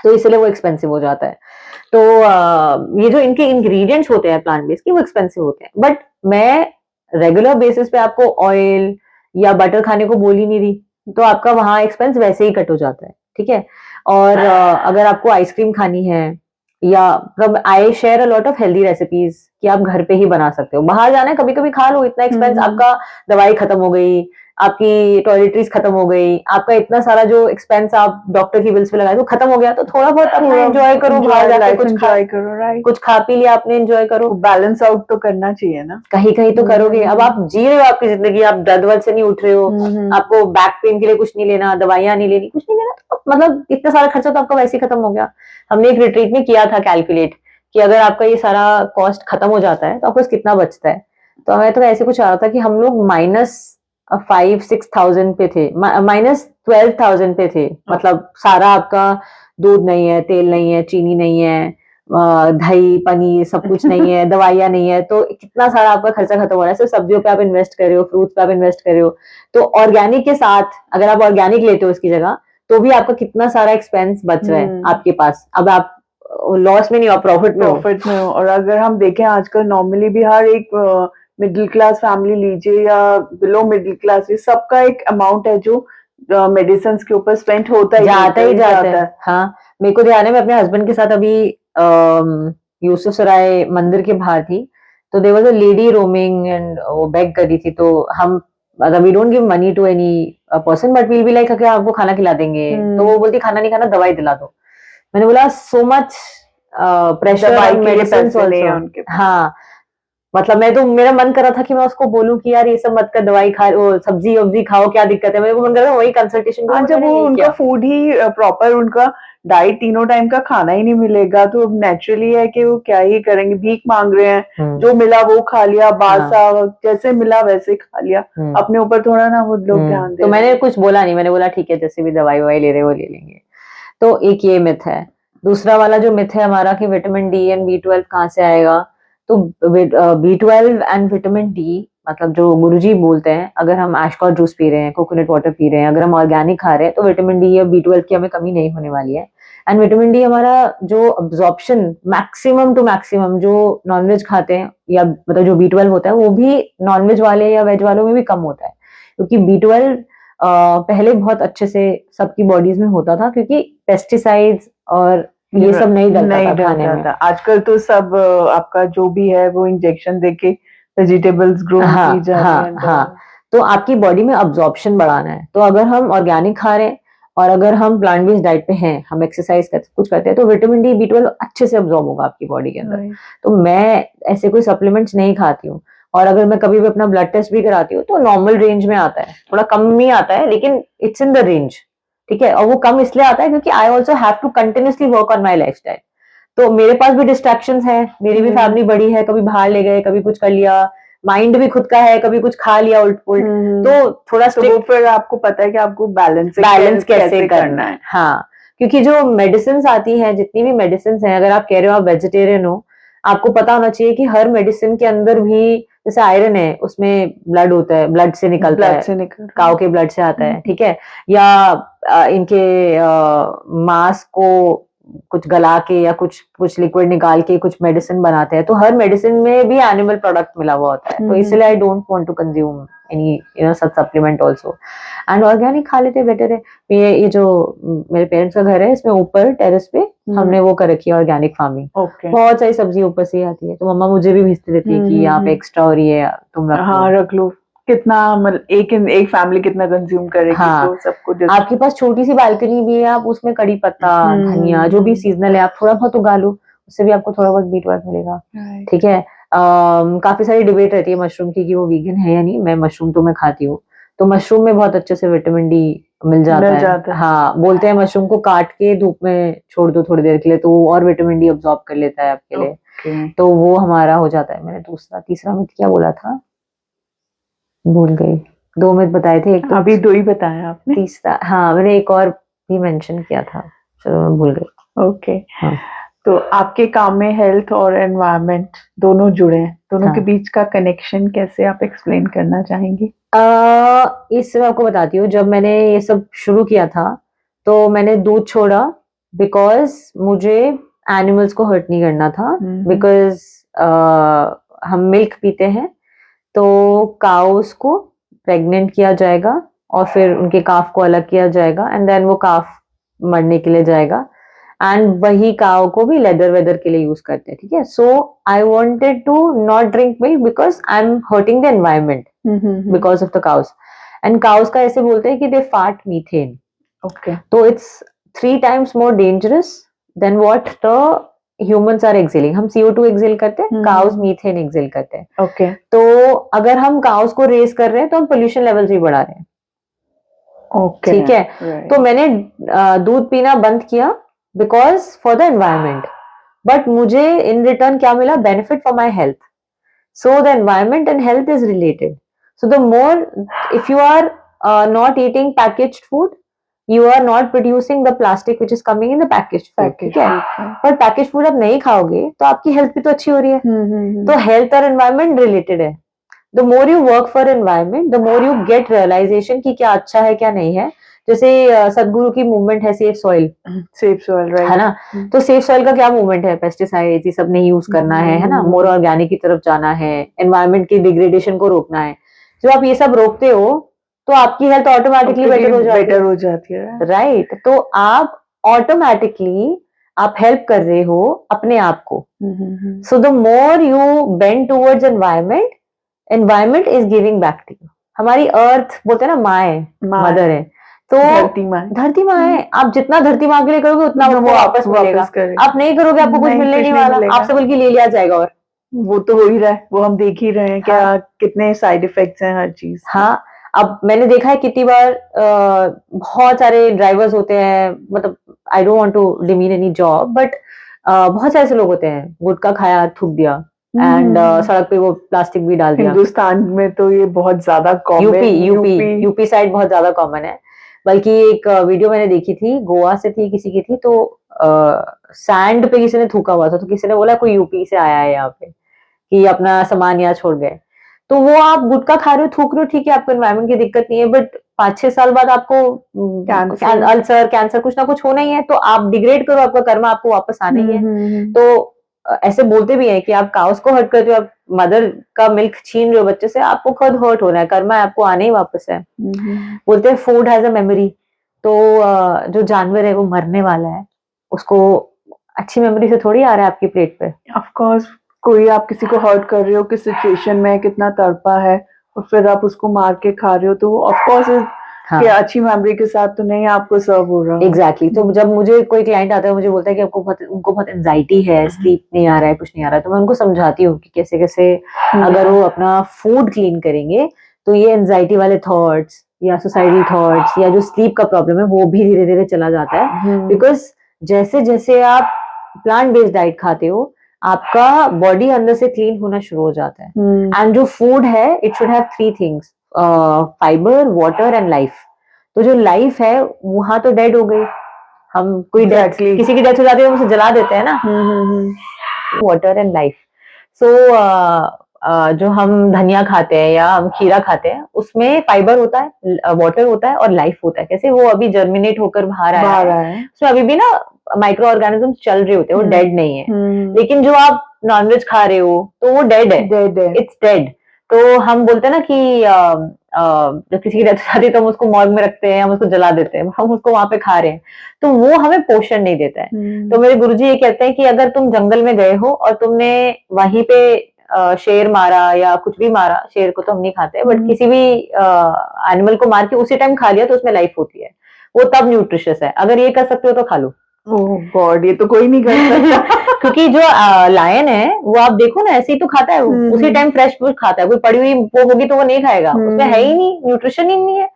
तो इसलिए वो एक्सपेंसिव हो जाता है. तो ये जो इनके इंग्रेडिएंट्स होते हैं प्लांट बेस्ड के, वो एक्सपेंसिव होते हैं. बट मैं रेगुलर बेसिस पे आपको ऑयल या बटर खाने को बोल ही नहीं रही, तो आपका वहां एक्सपेंस वैसे ही कट हो जाता है. ठीक है. और अगर आपको आइसक्रीम खानी है, या I share a lot of healthy recipes कि आप घर पे ही बना सकते हो, बाहर जाना है कभी कभी खा लो, इतना एक्सपेंस, आपका दवाई खत्म हो गई, आपकी टॉयलेटरीज खत्म हो गई, आपका इतना सारा जो एक्सपेंस आप डॉक्टर की बिल्स पे लगाए वो खत्म हो गया, तो थोड़ा बहुत अपना एंजॉय करो, बाहर जाके लाइफ कुछ एंजॉय करो, राइट। कुछ खा पी लिया आपने, एंजॉय करो, बैलेंस आउट तो करना चाहिए ना। कहीं कहीं तो करोगे। अब आप जी रहे हो आपकी जिंदगी, आप दर्द वर्द से नहीं उठ रहे हो, आपको बैक पेन के लिए कुछ नहीं लेना, दवाइयां नहीं लेनी, कुछ नहीं लेना, तो मतलब इतना सारा खर्चा तो आपका वैसे ही खत्म हो गया। हमने एक रिट्रीट में किया था कैलकुलेट कि अगर आपका ये सारा कॉस्ट खत्म हो जाता है तो आपको कितना बचता है। तो हमें तो ऐसे कुछ आ रहा था कि हम लोग -5-6,000 पे थे, -12,000 पे थे। मतलब सारा आपका दूध नहीं है, तेल नहीं है, चीनी नहीं है, दही पनीर सब कुछ नहीं है, दवाइयां नहीं है, तो कितना सारा आपका खर्चा खत्म हो रहा है। सिर्फ सब्जियों पे आप इन्वेस्ट कर रहे हो, फ्रूट्स पे आप इन्वेस्ट कर रहे हो। तो ऑर्गेनिक के साथ अगर आप ऑर्गेनिक लेते हो उसकी जगह, तो भी आपका कितना सारा एक्सपेंस बच रहा है आपके पास। अब आप लॉस में नहीं हो, प्रॉफिट में हो। प्रॉफिट में हो। और अगर हम देखें आजकल नॉर्मली भी हर एक मिडिल क्लास फैमिली लीजिए या बिलो मिडिल क्लास, ये सबका एक अमाउंट है जो मेडिसिन के ऊपर स्पेंड होता ही जाता है। हाँ, मेरे को ध्यान है, मैं अपने हस्बैंड के साथ अभी यूसुफ सराय मंदिर के बाहर थी, तो there was a lady roaming and वो बेग कर रही थी, तो हम मतलब we don't give money to any person but we'll be like कि आपको खाना खिला देंगे, तो वो बोलती खाना नहीं खाना, दवाई दिला दो। मैंने बोला सो मच प्रेशर दवाई ऑन के लिए मेडिसिन पैसे नहीं है आल्सो। उनके पास। हाँ, मतलब मैं तो, मेरा मन कर रहा था कि मैं उसको बोलूं कि यार ये सब मत कर, दवाई खा, वो सब्जी वब्जी खाओ, क्या दिक्कत है। मेरे को मन कर रहा था वही कंसल्टेशन हाँ, करूं, जब मैंने वो नहीं उनका किया। फूड ही प्रॉपर, उनका डाइट तीनों टाइम का खाना ही नहीं मिलेगा, तो नेचुरली है कि वो क्या ही करेंगे, भीख मांग रहे हैं, जो मिला वो खा लिया, बासा जैसे मिला वैसे खा लिया, अपने ऊपर थोड़ा ना वो लोग ध्यान दे तो रहे मैंने हैं। कुछ बोला नहीं, मैंने बोला ठीक है, जैसे भी दवाई ववाई ले रहे हो ले लेंगे। तो एक ये मिथ है। दूसरा वाला जो मिथ है हमारा कि विटामिन डी एंड B12 कहाँ से आएगा, तो B12 एंड विटामिन डी मतलब जो गुरुजी बोलते हैं, अगर हम एशकॉट जूस पी रहे हैं, कोकोनट वाटर पी रहे हैं, अगर हम ऑर्गेनिक खा रहे हैं, तो विटामिन डी या B12 की हमें कमी नहीं होने वाली है। एंड विटामिन डी हमारा जो अब्जॉर्प्शन मैक्सिमम टू मैक्सिमम जो नॉनवेज खाते हैं, या मतलब जो B12 होता है वो भी नॉनवेज वाले या वेज वालों में भी कम होता है, क्योंकि B12 पहले बहुत अच्छे से सबकी बॉडीज में होता था, क्योंकि पेस्टिसाइड्स और ये सब नहीं डलता था खाने में। आजकल तो सब आपका जो भी है वो इंजेक्शन देके वेजिटेबल्स ग्रो की जा रही है। हाँ, तो आपकी बॉडी में अब्जॉर्प्शन बढ़ाना है, तो अगर हम ऑर्गेनिक खा रहे हैं और अगर हम प्लांट बेस्ड डाइट पे हैं, हम एक्सरसाइज करते कुछ करते हैं, तो विटामिन डी B12 अच्छे से अब्जॉर्ब होगा आपकी बॉडी के अंदर। तो मैं ऐसे कोई सप्लीमेंट्स नहीं खाती हूँ, और अगर मैं कभी भी अपना ब्लड टेस्ट भी कराती हूँ तो नॉर्मल रेंज में आता है, थोड़ा कम ही आता है, लेकिन इट्स इन द रेंज, ठीक है। और वो कम इसलिए आता है क्योंकि I also have to continuously work on my lifestyle. तो मेरे पास भी डिस्ट्रैक्शंस है, मेरी भी फैमिली बड़ी है, कभी बाहर ले गए, कभी कुछ कर लिया, माइंड भी खुद का है, कभी कुछ खा लिया उल्ट पुल्ट, तो थोड़ा तो वो फिर आपको पता है कि आपको बैलेंस कैसे करना है। हाँ, क्योंकि जो मेडिसिन आती है, जितनी भी मेडिसिन है, अगर आप कह रहे हो आप वेजिटेरियन हो, आपको पता होना चाहिए कि हर मेडिसिन के अंदर भी, जैसे आयरन है उसमें ब्लड होता है, ब्लड से निकलता है, काऊ के ब्लड से आता है, ठीक है, या इनके मांस को कुछ गला के या कुछ कुछ लिक्विड निकाल के कुछ मेडिसिन बनाते हैं, तो हर मेडिसिन में भी एनिमल प्रोडक्ट मिला हुआ होता है, तो इसलिए I don't want to consume any such supplement also. And organic खा लेते बेटर है। ये जो मेरे पेरेंट्स का घर है, इसमें ऊपर टेरेस पे हमने वो कर रखी है ऑर्गेनिक फार्मिंग, बहुत सारी सब्जी ऊपर से ही आती है, तो मम्मा मुझे भी भेजती रहती है कि यहाँ पे एक्स्ट्रा हो रही है, तुम रख लो। कितना मतलब एक फैमिली कितना कंज्यूम करेगी, तो सबको आपके पास छोटी सी बालकनी भी है, आप उसमें कड़ी पत्ता, धनिया, जो भी सीजनल है, आप थोड़ा बहुत उगा लो, उससे भी आपको थोड़ा बहुत B12 मिलेगा, ठीक है। काफी सारी डिबेट रहती है मशरूम की कि वो वीगन है या नहीं, मैं मशरूम तो मैं खाती हूँ, तो मशरूम में बहुत अच्छे से विटामिन डी मिल जाता है। हाँ, बोलते हैं मशरूम को काट के धूप में छोड़ दो थोड़ी देर के लिए, तो वो और विटामिन डी अब्सॉर्ब कर लेता है आपके लिए, तो वो हमारा हो जाता है। मैंने तीसरा मिथ क्या बोला था, भूल गई। 2 मिथ बताए थे, एक तो अभी 2 ही बताया आपने, तीसरा हाँ मैंने एक और भी मेंशन किया था, चलो मैं भूल गई। ओके। तो आपके काम में हेल्थ और एनवायरनमेंट दोनों जुड़े हैं, दोनों के बीच का कनेक्शन कैसे आप एक्सप्लेन करना चाहेंगे? इससे मैं आपको बताती हूँ, जब मैंने ये सब शुरू किया था तो मैंने दूध छोड़ा बिकॉज मुझे एनिमल्स को हर्ट नहीं करना था, बिकॉज हम मिल्क पीते हैं, तो काउस को प्रेग्नेंट किया जाएगा और फिर उनके काफ को अलग किया जाएगा, एंड देन वो काफ मरने के लिए जाएगा, एंड वही काव को भी लेदर वेदर के लिए यूज करते हैं, ठीक है। So I wanted to not drink milk because I am hurting the environment because of the cows, and cows का ऐसे बोलते हैं कि दे फार्ट मीथेन, ओके तो it's 3 times more dangerous than what the humans are exhaling. हम CO2 exhale करते हैं, cows methane exhale करते हैं. ओके तो अगर हम काउस को रेस कर रहे हैं तो हम पोल्यूशन लेवल्स भी बढ़ा रहे हैं. ओके ठीक है, तो मैंने दूध पीना बंद किया because for the environment, but मुझे इन रिटर्न क्या मिला? Benefit for my health. So the environment and health is related. So the more if you are not eating packaged food, you are not producing the plastic which is coming in the packaged food. ठीक है, पर package food आप नहीं खाओगे तो आपकी health भी तो अच्छी हो रही है. तो हेल्थ और एनवायरमेंट रिलेटेड है. The more you work for environment, the more you get realisation कि क्या अच्छा है क्या नहीं है. जैसे सदगुरु की मूवमेंट है सेफ सॉइल, राइट, है ना. तो सेफ सॉइल का क्या मूवमेंट है? पेस्टिसाइड्स ये सब नहीं यूज करना है ना, मोर ऑर्गेनिक की तरफ जाना है, एनवायरमेंट की डिग्रेडेशन को रोकना है. जब आप ये सब रोकते हो तो आपकी हेल्थ ऑटोमेटिकली बेटर हो जाती है. राइट, तो आप ऑटोमेटिकली आप हेल्प कर रहे हो अपने आप को. So the more you bend towards environment, environment is giving back to you. हमारी अर्थ बोलते हैं ना, माँ है, मदर है, तो धरती माँ है. आप जितना धरती माँ के लिए करोगे उतना वो वापस मिलेगा. आप नहीं करोगे आपको कुछ मिलने नहीं वाला, आपसे बल्कि ले लिया जाएगा. और वो तो हो ही रहा है, वो हम देख ही रहे हैं क्या कितने साइड इफेक्ट्स हैं हर चीज. हाँ, अब मैंने देखा है कितनी बार बहुत सारे ड्राइवर्स होते हैं, मतलब I don't want to demean any job, but बहुत सारे ऐसे लोग होते हैं, गुटखा खाया, थूक दिया, एंड सड़क पे वो प्लास्टिक भी डाल दिया. हिंदुस्तान में तो ये बहुत ज्यादा कॉमन, यूपी साइड बहुत ज्यादा कॉमन है. बल्कि एक वीडियो मैंने देखी थी, गोवा से थी, किसी की थी, तो सैंड पे किसी ने थूका हुआ था, तो किसी ने बोला कोई यूपी से आया है यहाँ पे, कि अपना सामान यहाँ छोड़ गए. तो वो आप गुटखा खा रहे हो, थूक रहे हो, ठीक है, आपको एनवायरमेंट की दिक्कत नहीं है, बट 5-6 साल बाद आपको अल्सर, कैंसर कुछ ना कुछ होना ही है. तो आप डिग्रेड करो, आपका कर्म आपको वापस आना ही है. तो ऐसे बोलते भी है कि आप काउस को हर्ट करते हो, आप मदर का मिल्क छीन रहे हो बच्चे से, आपको खुद हर्ट होना है, कर्मा आपको आने ही वापस है. बोलते हैं फूड हैज अ मेमोरी. तो जो जानवर है वो मरने वाला है, उसको अच्छी मेमोरी से थोड़ी आ रहा है आपकी प्लेट पे. ऑफ कोर्स, कोई आप किसी को हर्ट कर रहे हो, किस सिचुएशन में कितना तड़पा है, और फिर आप उसको मार के खा रहे हो, तो ऑफ कोर्स कि अच्छी मेमोरी के साथ तो नहीं आपको सर्व हो रहा. एग्जैक्टली. तो जब मुझे कोई क्लाइंट आता है, मुझे बोलता है कि उनको बहुत एंजाइटी है, स्लीप नहीं आ रहा है, कुछ नहीं आ रहा है, तो मैं उनको समझाती हूँ कि कैसे कैसे अगर वो अपना फूड क्लीन करेंगे तो ये एंजाइटी वाले थॉट्स या सुसाइडल थॉट्स या जो स्लीप का प्रॉब्लम है वो भी धीरे धीरे चला जाता है. बिकॉज जैसे जैसे आप प्लांट बेस्ड डाइट खाते हो, आपका बॉडी अंदर से क्लीन होना शुरू हो जाता है. एंड जो फूड है, it should have 3 things, fibre, water and life. तो जो लाइफ है वहां तो डेड हो गई, हम कोई किसी की डेथ हो जाती है, हम उसे जला देते हैं ना. Water and life. सो जो हम धनिया खाते हैं या हम खीरा खाते हैं, उसमें फाइबर होता है, वाटर होता है और लाइफ होता है. कैसे? वो अभी जर्मिनेट होकर बाहर आया है, उसमें अभी भी ना माइक्रो ऑर्गेनिज्म चल रहे होते हैं, वो डेड नहीं है. लेकिन जो आप नॉनवेज खा रहे हो तो वो डेड है, इट्स डेड. तो हम बोलते हैं ना कि जब किसी की डेथ हो जाती है तो हम उसको मॉर्ग में रखते हैं, हम उसको जला देते हैं, हम उसको वहां पे खा रहे हैं, तो वो हमें पोषण नहीं देता है. तो मेरे गुरुजी ये कहते हैं कि अगर तुम जंगल में गए हो और तुमने वहीं पे शेर मारा या कुछ भी मारा, शेर को तो हम नहीं खाते, बट किसी भी एनिमल को मार के उसी टाइम खा लिया तो उसमें लाइफ होती है, वो तब न्यूट्रिशियस है. अगर ये कर सकते हो तो खा लो. ओह गॉड, ये तो कोई नहीं कर सकता. क्योंकि जो लायन है वो आप देखो ना, ऐसे ही तो खाता है, उसी टाइम फ्रेश फूड खाता है. कोई पड़ी हुई वो होगी तो वो नहीं खाएगा, उसमें है ही नहीं, न्यूट्रिशन ही नहीं है.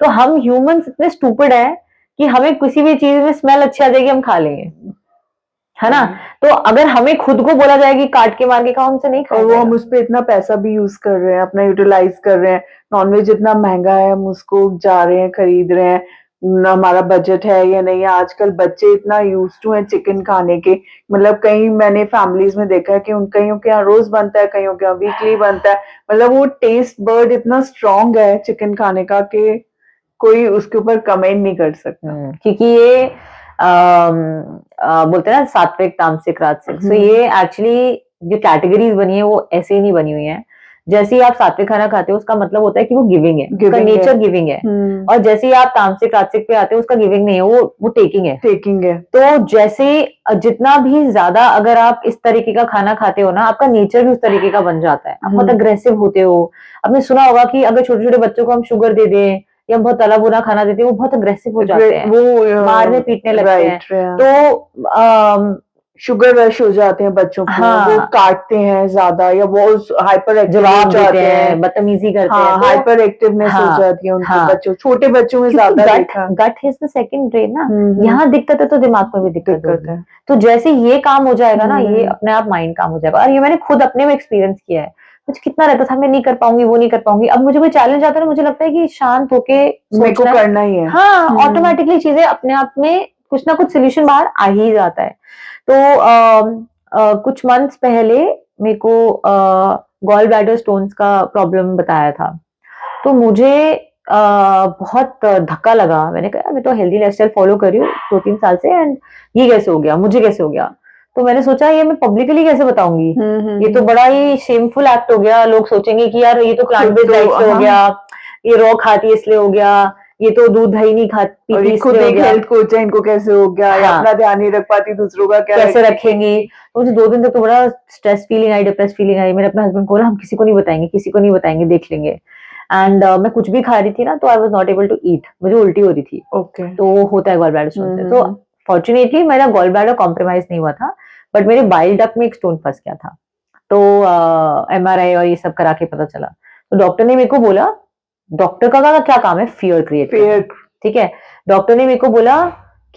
तो हम ह्यूमंस इतने स्टूपिड है कि हमें किसी भी चीज में स्मेल अच्छी आ जाएगी, हम खा लेंगे, है ना. तो अगर हमें खुद को बोला जाए कि काट के मार के खाओ, हमसे नहीं खाओ. और वो हम उस पर इतना पैसा भी यूज कर रहे हैं, अपना यूटिलाइज कर रहे हैं. नॉनवेज इतना महंगा है, हम उसको जा रहे हैं, खरीद रहे हैं. हमारा बजट है या नहीं. आजकल बच्चे इतना यूज टू हैं चिकन खाने के, मतलब कहीं मैंने फैमिलीज में देखा है कि उन कईयों के यहाँ रोज बनता है, कईयों के यहाँ वीकली बनता है. मतलब वो टेस्ट बर्ड इतना स्ट्रांग है चिकन खाने का कि कोई उसके ऊपर कमेंट नहीं कर सकता. क्योंकि ये बोलते हैं ना सात्विक, तामसिक, राजसिक. सो ये एक्चुअली जो कैटेगरीज बनी है वो ऐसे ही नहीं बनी हुई है. जैसे ही आप सात्विक खाना खाते हो उसका मतलब होता है कि वो गिविंग है, उसका Giving है। नेचर गिविंग है। और जैसे ही आप तामसिक राजसिक पे आते हो उसका गिविंग नहीं है, वो टेकिंग है। टेकिंग है। तो जैसे जितना भी ज्यादा अगर आप इस तरीके का खाना खाते हो ना, आपका नेचर भी उस तरीके का बन जाता है, आप बहुत अग्रेसिव होते हो। आपने सुना होगा कि अगर छोटे छोटे बच्चों को हम शुगर दे दें या बहुत तला भुना खाना देते हैं, वो बहुत अग्रेसिव हो जाते हैं, वो मारने पीटने लगते हैं। तो शुगर रश हो जाते हैं बच्चों को, हाँ। वो काटते हैं ज्यादा या वो हाइपर एक्टिव हो जवाब देते जाते हैं, हैं, बदतमीजी करते हैं। हाँ तो हाइपर एक्टिवनेस हो हाँ, जाती है उनके हाँ। बच्चों, छोटे बच्चों में क्योंकि ज्यादा गट देखा। गट इज द सेकंड ब्रेन ना, हम्म। यहाँ दिक्कत है तो दिमाग में भी दिक्कत दिक्कत होगी। है। तो जैसे ये काम हो जाएगा ना, ये हम्म। अपने आप माइंड काम हो जाएगा। और ये मैंने खुद अपने में एक्सपीरियंस किया है। मुझे कितना रहता था मैं नहीं कर पाऊंगी, वो नहीं कर पाऊंगी। अब मुझे कोई चैलेंज आता है ना, मुझे लगता है कि शांत होके मेरे को सोचना है। करना ही है। हाँ, ऑटोमेटिकली चीजें अपने आप में कुछ ना कुछ सोल्यूशन बाहर आ ही जाता है। तो कुछ मंथ्स पहले मेरे को गॉल ब्लैडर स्टोन्स का प्रॉब्लम बताया था। तो मुझे बहुत धक्का लगा। मैंने कहा मैं तो हेल्दी लाइफस्टाइल फॉलो कर रही हूँ 2-3 साल से, एंड ये कैसे हो गया, मुझे कैसे हो गया। तो मैंने सोचा ये मैं पब्लिकली कैसे बताऊंगी, ये तो बड़ा ही शेमफुल एक्ट हो गया। लोग सोचेंगे कि यार ये तो प्लांट बेस्ड डाइट से हो गया, ये रॉ खाती है इसलिए हो गया, ये तो दूध दही नहीं खाती और पीती ये खुद इसलिए हो एक गया, हेल्थ कोच है, इनको कैसे हो गया, या हाँ। अपना ध्यान नहीं रख पाती, दूसरों का क्या कैसे रखेगी। रखेंगी। तो मुझे 2 दिन तक तो बड़ा स्ट्रेस फीलिंग आई, डिप्रेस फीलिंग आई। मैंने अपने हस्बैंड को बोला हम किसी को नहीं बताएंगे, किसी को नहीं बताएंगे, देख लेंगे। एंड मैं कुछ भी खा रही थी ना, तो I was not able to eat, मुझे उल्टी हो रही थी। ओके। तो वो होता है गॉल ब्लैडर स्टोन से। तो हम्म। फॉर्चुनेटली मेरा गॉल ब्लैडर कॉम्प्रोमाइज नहीं हुआ था, बट मेरे बाइल डक्ट में एक स्टोन फंस गया था। तो एमआरआई और ये सब करा के पता चला। तो डॉक्टर ने मेरे को बोला, डॉक्टर का क्या काम है, फियर क्रिएट करना, फिर ठीक है। डॉक्टर ने मेरे को बोला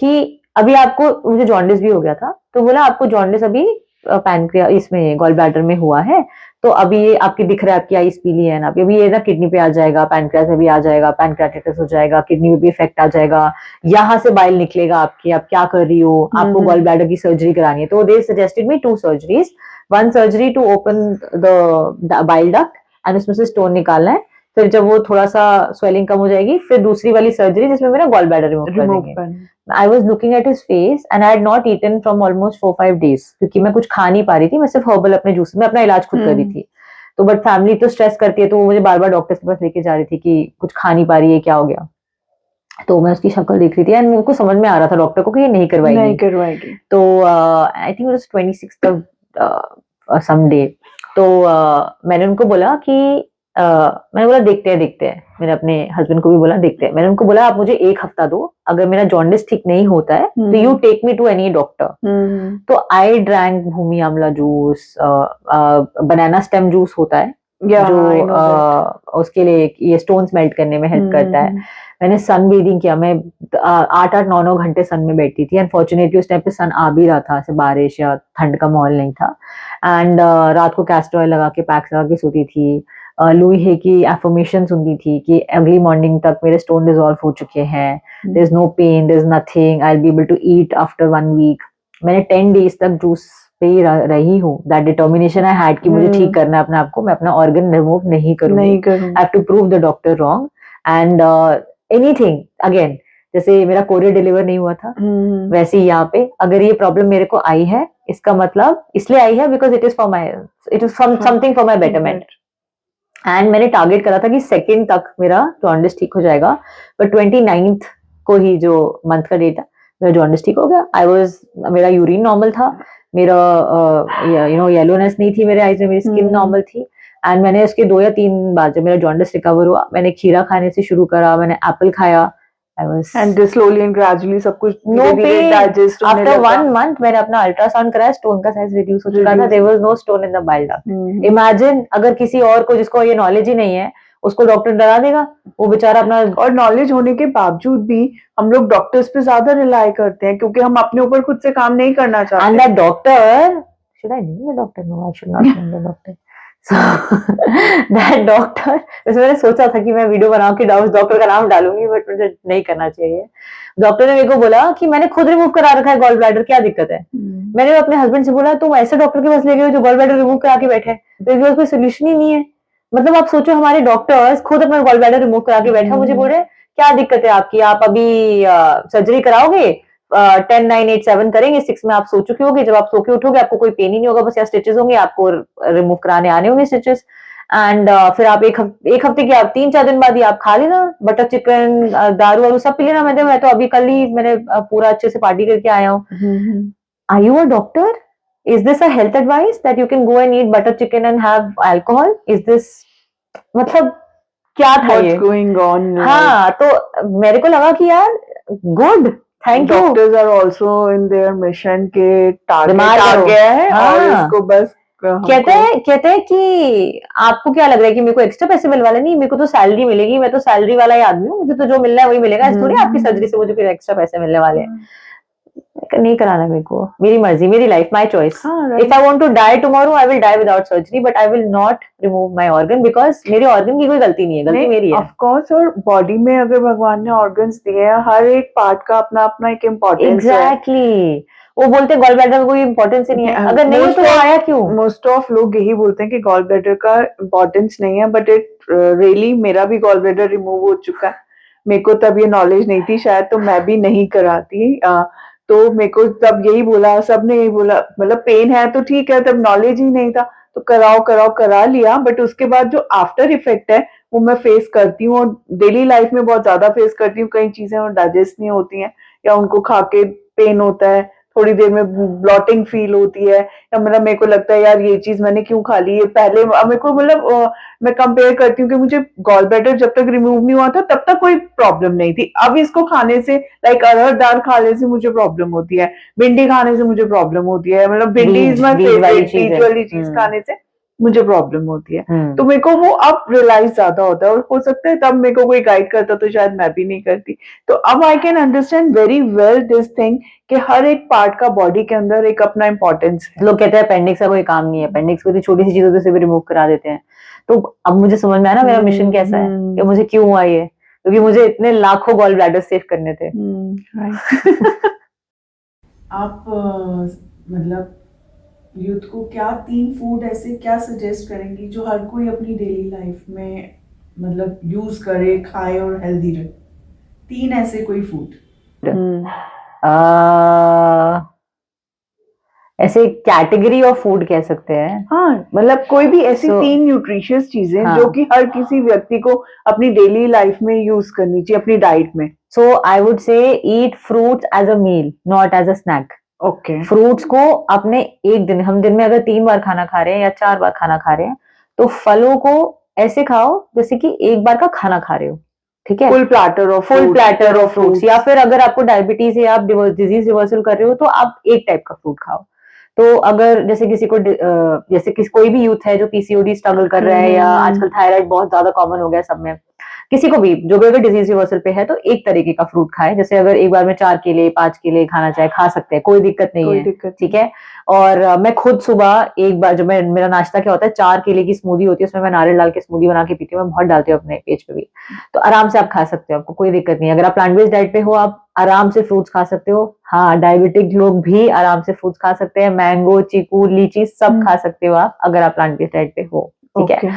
कि अभी आपको, मुझे जॉन्डिस भी हो गया था, तो बोला आपको जॉन्डिस अभी पैनक्रिया इसमें गॉल ब्लैडर में हुआ है, तो अभी ये आपकी दिख रहा है, आपकी आईज पीली है ना, अभी ये ना किडनी पे आ जाएगा, पैनक्रियास में भी आ जाएगा, पैनक्रियाटिटिस हो जाएगा, किडनी में भी इफेक्ट आ जाएगा, यहाँ से बाइल निकलेगा आपकी, आप क्या कर रही हो, आपको गॉल ब्लैडर की सर्जरी करानी है। तो they suggested me 2 surgeries, 1 surgery to open the bile duct and उसमें से स्टोन निकालना है। फिर जब वो थोड़ा सा स्वेलिंग कम हो जाएगी, फिर दूसरी वाली सर्जरी जिसमें मेरा गॉल ब्लैडर रिमूव कर रिमूव देंगे। करना। I was looking at his face and I had not eaten from almost 4-5 days, क्योंकि मैं कुछ खा नहीं पा रही थी। मैं सिर्फ हर्बल अपने जूस में अपना इलाज खुद कर रही थी। तो बट फैमिली तो स्ट्रेस करती है, तो वो मुझे बार बार डॉक्टर के पास लेके जा रही थी कि कुछ खा नहीं पा रही है, क्या हो गया। तो मैं उसकी शक्ल देख रही थी एंड मेरे को समझ में आ रहा था डॉक्टर को कि ये नहीं करवाएगी। तो I think it was 26th of some day. तो मैंने उनको बोला कि मैंने बोला देखते हैं। मैंने अपने हस्बैंड को भी बोला देखते हैं। मैंने उनको बोला आप मुझे 1 हफ्ता दो, अगर मेरा जॉन्डिस ठीक नहीं होता है तो you take me to any doctor. तो आई ड्रैंक भूमि आंवला जूस, बनाना स्टेम जूस होता है जो उसके लिए ये स्टोन्स मेल्ट करने में हेल्प करता है। मैंने सन बेदिंग किया, मैं 8-8 9-9 घंटे सन में बैठती थी। अनफॉर्चुनेटली उस टाइम पे सन आ भी रहा था, ऐसे बारिश या ठंड का माहौल नहीं था। एंड रात को कैस्टर ऑयल लगा के पैक्स लगा के सोती थी। लुई हे की एफर्मेशन सुनती थी कि अगली मॉर्निंग तक मेरे स्टोन डिसॉल्व हो चुके हैं, there is no pain, there is nothing, I will be able to eat after 1 week. मैंने 10 डेज तक जूस पे ही रही हूँ। दैट डिटर्मिनेशन आई हैड कि मुझे ठीक करना है अपने आप को, मैं अपना ऑर्गन रिमूव नहीं करूंगी। I have to prove the doctor wrong and anything again. जैसे मेरा कोरियर डिलीवर नहीं हुआ था, वैसे ही यहाँ पे अगर ये प्रॉब्लम मेरे को आई है, इसका मतलब इसलिए आई है because it is something for my betterment. And मैंने टारगेट करा था कि 2nd तक मेरा जॉन्डिस ठीक हो जाएगा, बट 29th को ही जो मंथ का डेट है, मेरा जॉन्डिस ठीक हो गया। मेरा यूरिन नॉर्मल था, मेरा येलोनेस नहीं थी मेरे आईज में, मेरी स्किन नॉर्मल थी। एंड मैंने उसके 2 या 3 बार जब मेरा जॉन्डिस रिकवर हुआ, मैंने खीरा खाने से शुरू करा, मैंने एप्पल खाया। And slowly and gradually सब कुछ no pain. digest होने After लगा। 1 month मैंने अपना अल्ट्रासाउंड कराया, स्टोन का साइज रिड्यूस हो चुका था। There was no stone in the bile duct. Imagine अगर किसी और को जिसको ये नॉलेज ही नहीं है, उसको डॉक्टर डरा देगा, वो बेचारा अपना। और नॉलेज होने के बावजूद भी हम लोग डॉक्टर्स पे ज्यादा रिलाई करते हैं, क्योंकि हम अपने ऊपर खुद से काम नहीं करना चाहते। And that doctor, should I name the doctor? No, I should not name the doctor. So that doctor, वैसे मैंने सोचा था कि मैं वीडियो बना के उस डॉक्टर का नाम डालूंगी, बट मुझे नहीं करना चाहिए। डॉक्टर ने मेरे को बोला कि मैंने खुद रिमूव करा रखा है गॉल ब्लैडर, क्या दिक्कत है। मैंने अपने हस्बैंड से बोला तुम ऐसे डॉक्टर के पास ले गए हो जो गॉल ब्लैडर रिमूव करा के बैठे, तो कोई सोल्यूशन ही नहीं है। मतलब आप सोचो, हमारे डॉक्टर्स खुद अपना गॉल ब्लैडर रिमूव करा के बैठा, मुझे बोल रहे क्या दिक्कत है आपकी, आप अभी सर्जरी कराओगे, 10 9 8 7 करेंगे, 6 में आप सो चुके होगे, जब आप सो के उठोगे आपको कोई पेन ही नहीं होगा, बस यहाँ स्टिचेस होंगे, आपको रिमूव कराने आने होंगे स्टिचेस। एंड फिर आप एक हफ्ते की आप 3-4 दिन बाद ही आप खा लेना बटर चिकन, दारू वारू सब पी लेना। मैं तो अभी कल ही मैंने पूरा अच्छे से पार्टी करके आया हूँ। Are you a doctor? Is this a health advice that you can go and eat butter chicken and have alcohol? Is this मतलब क्या था What's ये? going on? हाँ, तो मेरे को लगा कि यार good, thank you. Doctors are also in their mission के टारगेट बीमार आ करो। गया है और हाँ। इसको बस कहते हैं कि आपको क्या लग रहा है कि मेरे को एक्स्ट्रा पैसे मिलने वाले? नहीं, मेरे को तो सैलरी मिलेगी, मैं तो सैलरी वाला ही आदमी हूँ, मुझे तो जो मिलना है वही मिलेगा। ऐसे थोड़ी आपकी सर्जरी से मुझे फिर एक्स्ट्रा पैसे मिलने वाले हैं। नहीं कराना मेरे को, मेरी मर्जी, मेरी life, my choice. If I want to die tomorrow I will die without surgery, but I will not remove my organ because मेरे ऑर्गन की कोई गलती नहीं है, गलती मेरी है। ऑफ कोर्स, और बॉडी में अगर भगवान ने ऑर्गन्स दिए हैं, हर एक पार्ट का अपना अपना एक इम्पोर्टेंस है। एग्जैक्टली, वो बोलते हैं गॉल ब्लैडर में कोई इंपॉर्टेंस ही नहीं है, अगर नहीं है तो आया क्यों? मोस्ट ऑफ लोग यही बोलते हैं कि गॉल ब्लैडर का इम्पोर्टेंस नहीं है, बट इट रियली, मेरा भी गॉल ब्लैडर रिमूव हो चुका है। मेरे को तब ये नॉलेज नहीं थी शायद, तो मैं भी नहीं कराती। तो मेरे को तब यही बोला, सबने यही बोला, मतलब पेन है तो ठीक है, तब नॉलेज ही नहीं था तो कराओ कराओ, करा लिया। बट उसके बाद जो आफ्टर इफेक्ट है वो मैं फेस करती हूँ, और डेली लाइफ में बहुत ज्यादा फेस करती हूँ। कई चीजें वो डाइजेस्ट नहीं होती हैं, या उनको खा के पेन होता है, थोड़ी देर में ब्लॉटिंग फील होती है, या मतलब मेरे को लगता है यार ये चीज मैंने क्यों खा ली है पहले। मेरे को मतलब मैं कंपेयर करती हूँ कि मुझे गॉल ब्लैडर जब तक रिमूव नहीं हुआ था तब तक कोई प्रॉब्लम नहीं थी, अब इसको खाने से, लाइक अरहर दाल खाने से मुझे प्रॉब्लम होती है, भिंडी खाने से मुझे प्रॉब्लम होती है, मतलब भिंडी इज माई फेवरेट, बीज वाली चीज खाने से मुझे प्रॉब्लम होती है। तो मेरे को वो अब रियलाइज ज्यादा होता है, और हो सकता है तब मेरे को कोई गाइड करता तो शायद मैं भी नहीं करती। तो अब I can understand very well this thing कि हर एक पार्ट का बॉडी के अंदर एक अपना इंपॉर्टेंस है। लोग कहते हैं अपेंडिक्स का कोई काम नहीं है, अपेंडिक्स को छोटी सी चीजों से भी रिमूव करा देते हैं। तो अब मुझे समझ में आया ना मेरा मिशन कैसा है, कि मुझे क्यों हुआ ये, क्योंकि मुझे इतने लाखों गॉल ब्लैडर सेव करने थे। आप मतलब यूथ को क्या 3 फूड ऐसे क्या सजेस्ट करेंगी जो हर कोई अपनी डेली लाइफ में मतलब यूज करे, खाए और हेल्दी रहे? 3 ऐसे कोई फूड। ऐसे कैटेगरी ऑफ फूड कह सकते हैं। हाँ, मतलब कोई भी ऐसी 3 न्यूट्रिशियस चीजें जो कि हर किसी व्यक्ति को अपनी डेली लाइफ में यूज करनी चाहिए अपनी डाइट में। सो I would say eat fruits as a meal, not as a snack. Okay. Fruits को अपने एक दिन, हम दिन में अगर 3 बार खाना खा रहे हैं या 4 बार खाना खा रहे हैं, तो फलों को ऐसे खाओ जैसे कि एक बार का खाना खा रहे हो, ठीक है? Full platter of fruits. या फिर अगर आपको डायबिटीज है, आप डिजीज रिवर्सल कर रहे हो, तो आप एक टाइप का फ्रूट खाओ। तो अगर जैसे किसी को जैसे कोई भी यूथ है जो पीसीओडी स्ट्रगल कर रहा है, या आजकल थायराइड बहुत ज्यादा कॉमन हो गया सब में, किसी को भी जो भी अगर डिजीज रिवर्सल पे है, तो एक तरीके का फ्रूट खाए। जैसे अगर एक बार में 4 केले 5 केले खाना चाहे, खा सकते हैं, कोई दिक्कत नहीं है, ठीक है? और मैं खुद सुबह एक बार, जो मेरा नाश्ता क्या होता है, 4 केले की स्मूदी होती है, उसमें मैं नारियल डाल के स्मूदी बना के पीती हूँ, मैं बहुत डालती हूँ अपने पेज पे भी। तो आराम से आप खा सकते हो, आपको कोई दिक्कत नहीं है। अगर आप प्लांट बेस्ड डाइट पे हो, आप आराम से फ्रूट्स खा सकते हो। हाँ, डायबिटिक लोग भी आराम से फ्रूट्स खा सकते हैं, मैंगो, चीकू, लीची सब खा सकते हो आप, अगर आप प्लांट बेस्ड डाइट पे हो, ठीक है?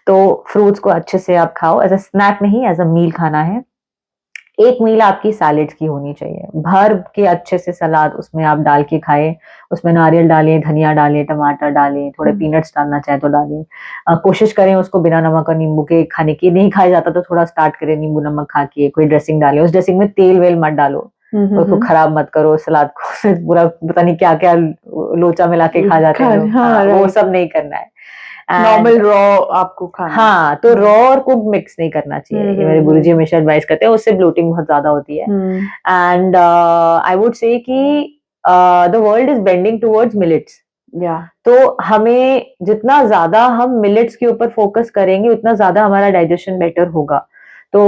तो फ्रूट्स को अच्छे से आप खाओ, एज अ स्नैक नहीं, एज अ मील खाना है। एक मील आपकी सैलेड्स की होनी चाहिए, भर के अच्छे से सलाद उसमें आप डाल के खाएं, उसमें नारियल डालें, धनिया डालें, टमाटर डालें, थोड़े पीनट्स डालना चाहे तो डालें। कोशिश करें उसको बिना नमक और नींबू के खाने की, नहीं खाया जाता तो थोड़ा स्टार्ट करें नींबू नमक खा के। कोई ड्रेसिंग डालें, उस ड्रेसिंग में तेल वेल मत डालो, उसको खराब मत करो, सलाद को पूरा पता नहीं क्या क्या लोचा मिला के खा जाते हैं लोग, वो सब नहीं करना है। नॉर्मल रॉ आपको खाना। हाँ, तो रॉ और कुक मिक्स नहीं करना चाहिए, ये मेरे गुरुजी हमेशा एडवाइस करते हैं, उससे ब्लोटिंग बहुत ज्यादा होती है। एंड आई वुड से कि the world is bending towards millets, तो हमें जितना ज्यादा हम मिलेट्स के ऊपर फोकस करेंगे, उतना ज्यादा हमारा डाइजेशन बेटर होगा। तो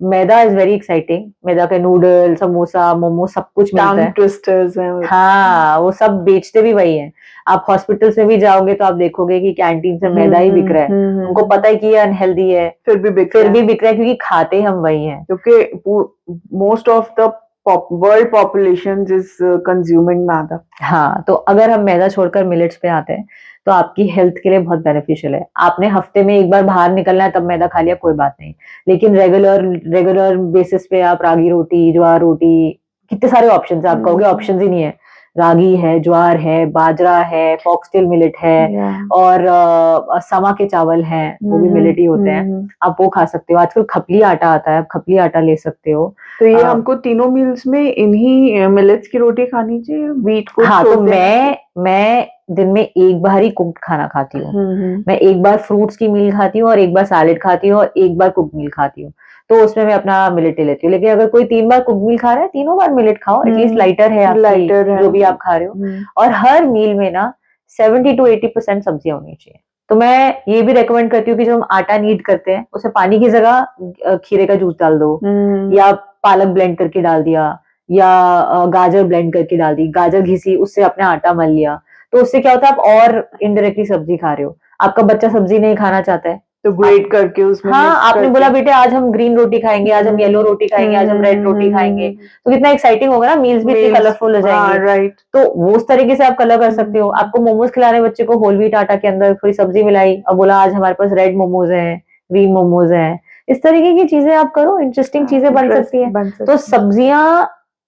मैदा इज वेरी एक्साइटिंग, मैदा के नूडल, समोसा, मोमो सब कुछ मिलता है, ट्विस्टर्स हैं। हाँ, वो सब बेचते भी वही है। आप हॉस्पिटल से भी जाओगे तो आप देखोगे कि कैंटीन से मैदा ही बिक रहा है, उनको पता है कि ये अनहेल्दी है, फिर भी बिक रहा है, क्योंकि खाते हम वही हैं। क्योंकि most of the world population is consuming maida. हाँ, तो अगर हम मैदा छोड़कर मिलेट्स पे आते हैं, तो आपकी हेल्थ के लिए बहुत बेनिफिशियल है। आपने हफ्ते में एक बार बाहर निकलना है, तब मैदा खा लिया, कोई बात नहीं, लेकिन रेगुलर बेसिस पे आप रागी रोटी, ज्वार रोटी, कितने सारे ऑप्शन है, आप कहोगे ऑप्शन ही नहीं है, रागी है, ज्वार है, बाजरा है, फॉक्सटेल मिलेट है, और समा के चावल हैं, वो भी मिलेट ही होते हैं। आप वो खा सकते हो। आजकल खपली आटा आता है, आप खपली आटा ले सकते हो। तो ये हमको तीनों मील्स में इन्हीं मिलेट्स की रोटी खानी चाहिए, व्हीट को हाँ, छोड़ तो देना मैं दिन में एक बार ही कुक्ड खाना खाती हूँ। चाहिए? मैं एक बार फ्रूट्स की मील खाती हूँ, और एक बार सैलेड खाती हूँ, और एक बार कुक मील खाती हूँ। तो उसमें मैं अपना मिलेट ले लेती हूँ। लेकिन अगर कोई 3 बार कुक मील खा रहा है, तीनों बार मिलेट खाओ, एटलीस्ट लाइटर है आपकी, लाइटर है। जो भी आप खा रहे हो। और हर मील में ना 70 to 80% सब्जियां होनी चाहिए। तो मैं ये भी रेकमेंड करती हूँ कि जो हम आटा नीड करते हैं, उसे पानी की जगह खीरे का जूस डाल दो, या पालक ब्लेंड करके डाल दिया, या गाजर ब्लेंड करके डाल दी, गाजर घिसी, उससे अपने आटा मल लिया। तो उससे क्या होता है, आप और इनडायरेक्टली सब्जी खा रहे हो। आपका बच्चा सब्जी नहीं खाना चाहता है, तो ग्रेट करके उसमें हाँ, mix आपने करके। बोला बेटे आज हम ग्रीन रोटी खाएंगे, आज हम येलो रोटी खाएंगे, आज हम रेड रोटी खाएंगे, तो कितना एक्साइटिंग होगा ना, मील्स भी इतनी कलरफुल हो जाएंगे। राइट। तो वो उस तरीके से आप कलर कर सकते हो। आपको मोमोज खिलाने बच्चे को, होल व्हीट आटा के अंदर थोड़ी सब्जी मिलाई और बोला आज हमारे पास रेड मोमोज हैं, ग्रीन मोमोज हैं। इस तरीके की चीजें आप करो, इंटरेस्टिंग चीजें बन सकती है। तो सब्जियां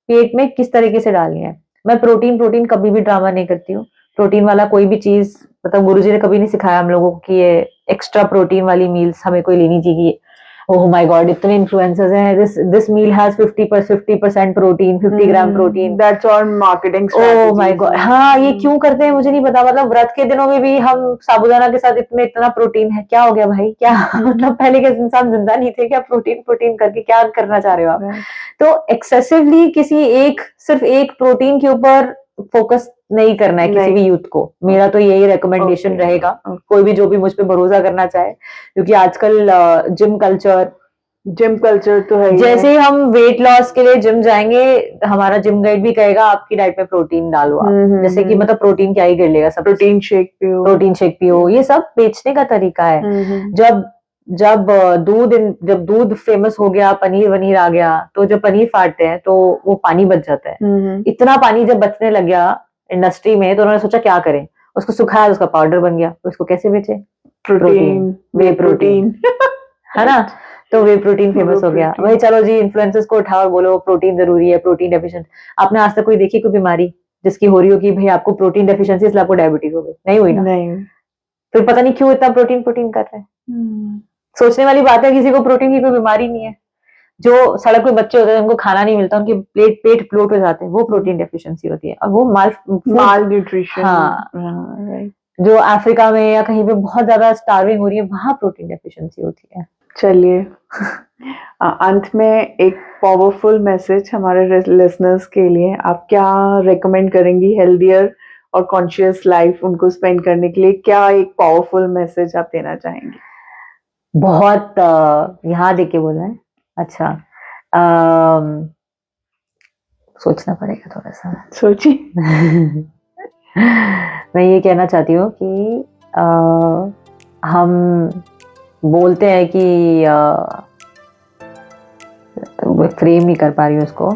पेट में किस तरीके से डालनी है। मैं प्रोटीन कभी भी ड्रामा नहीं करती हूँ। प्रोटीन वाला कोई भी चीज, मतलब गुरुजी ने कभी नहीं सिखाया हम लोगों को कि ये एक्स्ट्रा प्रोटीन वाली मील्स हमें कोई लेनी चाहिए। ओह माय गॉड, इतने इन्फ्लुएंसर्स हैं, this meal has 50% protein, 50 gram protein. That's all marketing oh strategy. My god, हाँ, ये क्यों करते हैं मुझे नहीं पता। मतलब व्रत के दिनों में भी हम साबूदाना के साथ इसमें इतना प्रोटीन है, क्या हो गया भाई, क्या मतलब पहले के इंसान जिंदा नहीं थे क्या? प्रोटीन करके क्या करना चाह रहे हो आप? तो एक्सेसिवली सिर्फ एक प्रोटीन के ऊपर फोकस नहीं करना है किसी भी यूथ को। मेरा तो यही रिकमेंडेशन रहेगा, कोई भी जो भी मुझ पे भरोसा करना चाहे, क्योंकि आजकल जिम कल्चर तो है। जैसे ही हम वेट लॉस के लिए जिम जाएंगे, हमारा जिम गाइड भी कहेगा आपकी डाइट में प्रोटीन डालो आप। जैसे कि मतलब प्रोटीन क्या ही कर लेगा, सब प्रोटीन शेक पियो, ये सब बेचने का तरीका है। जब दूध फेमस हो गया, पनीर वनीर आ गया, तो जब पनीर फाड़ते हैं तो वो पानी बच जाता है। इतना पानी जब बचने लग गया इंडस्ट्री में, तो उन्होंने सोचा क्या करें, उसको सुखाया, उसका पाउडर बन गया, तो इसको कैसे बेचे? वे प्रोटीन है ना। तो वे प्रोटीन फेमस हो गया भाई। चलो जी, इन्फ्लुएंसर्स को उठाओ और बोलो प्रोटीन जरूरी है, प्रोटीन डेफिशिएंट। आपने आज तक कोई देखी कोई बीमारी जिसकी हो रही हो कि भाई आपको प्रोटीन डेफिशिएंसी इसलिए आपको डायबिटीज हो गई? नहीं हुई ना। नहीं। फिर पता नहीं क्यों इतना प्रोटीन कर रहे हैं। सोचने वाली बात है, किसी को प्रोटीन की कोई बीमारी नहीं है। जो सड़क पे बच्चे होते हैं उनको खाना नहीं मिलता, उनके पेट फ्लोट हो जाते हैं, वो प्रोटीन डेफिशिएंसी होती है, और वो माल न्यूट्रिशन। हाँ, राइट। जो अफ्रीका में या कहीं पे बहुत ज्यादा स्टार्विंग हो रही है, वहां प्रोटीन डेफिशिएंसी होती है। चलिए, अंत में एक पावरफुल मैसेज हमारे लिसनर्स के लिए आप क्या रेकमेंड करेंगी हेल्दियर और कॉन्शियस लाइफ उनको स्पेंड करने के लिए? क्या एक पावरफुल मैसेज आप देना चाहेंगे? बहुत यहाँ देके बोला है। अच्छा, सोचना पड़ेगा थोड़ा सा। सोचिए। मैं ये कहना चाहती हूँ कि हम बोलते हैं कि फ्रेम नहीं कर पा रही हूँ उसको।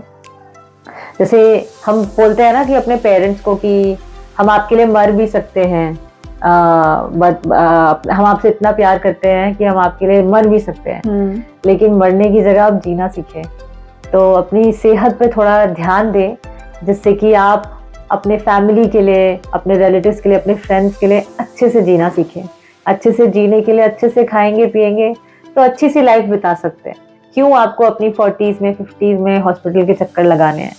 जैसे हम बोलते हैं ना कि अपने पेरेंट्स को कि हम आपके लिए मर भी सकते हैं, बट हम आपसे इतना प्यार करते हैं कि हम आपके लिए मर भी सकते हैं, लेकिन मरने की जगह आप जीना सीखें। तो अपनी सेहत पे थोड़ा ध्यान दें, जिससे कि आप अपने फैमिली के लिए, अपने रिलेटिव्स के लिए, अपने फ्रेंड्स के लिए अच्छे से जीना सीखें। अच्छे से जीने के लिए अच्छे से खाएंगे पिएंगे तो अच्छी सी लाइफ बिता सकते हैं। क्यों आपको अपनी 40s में 50s में हॉस्पिटल के चक्कर लगाने हैं?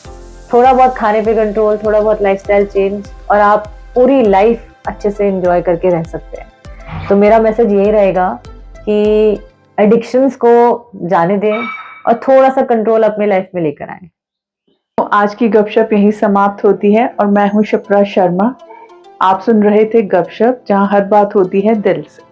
थोड़ा बहुत खाने पे कंट्रोल, थोड़ा बहुत लाइफस्टाइल चेंज, और आप पूरी लाइफ अच्छे से एंजॉय करके रह सकते हैं। तो मेरा मैसेज यही रहेगा कि एडिक्शंस को जाने दें और थोड़ा सा कंट्रोल अपने लाइफ में लेकर आए। तो आज की गपशप यहीं समाप्त होती है और मैं हूं शिप्रा शर्मा। आप सुन रहे थे गपशप, जहां हर बात होती है दिल से।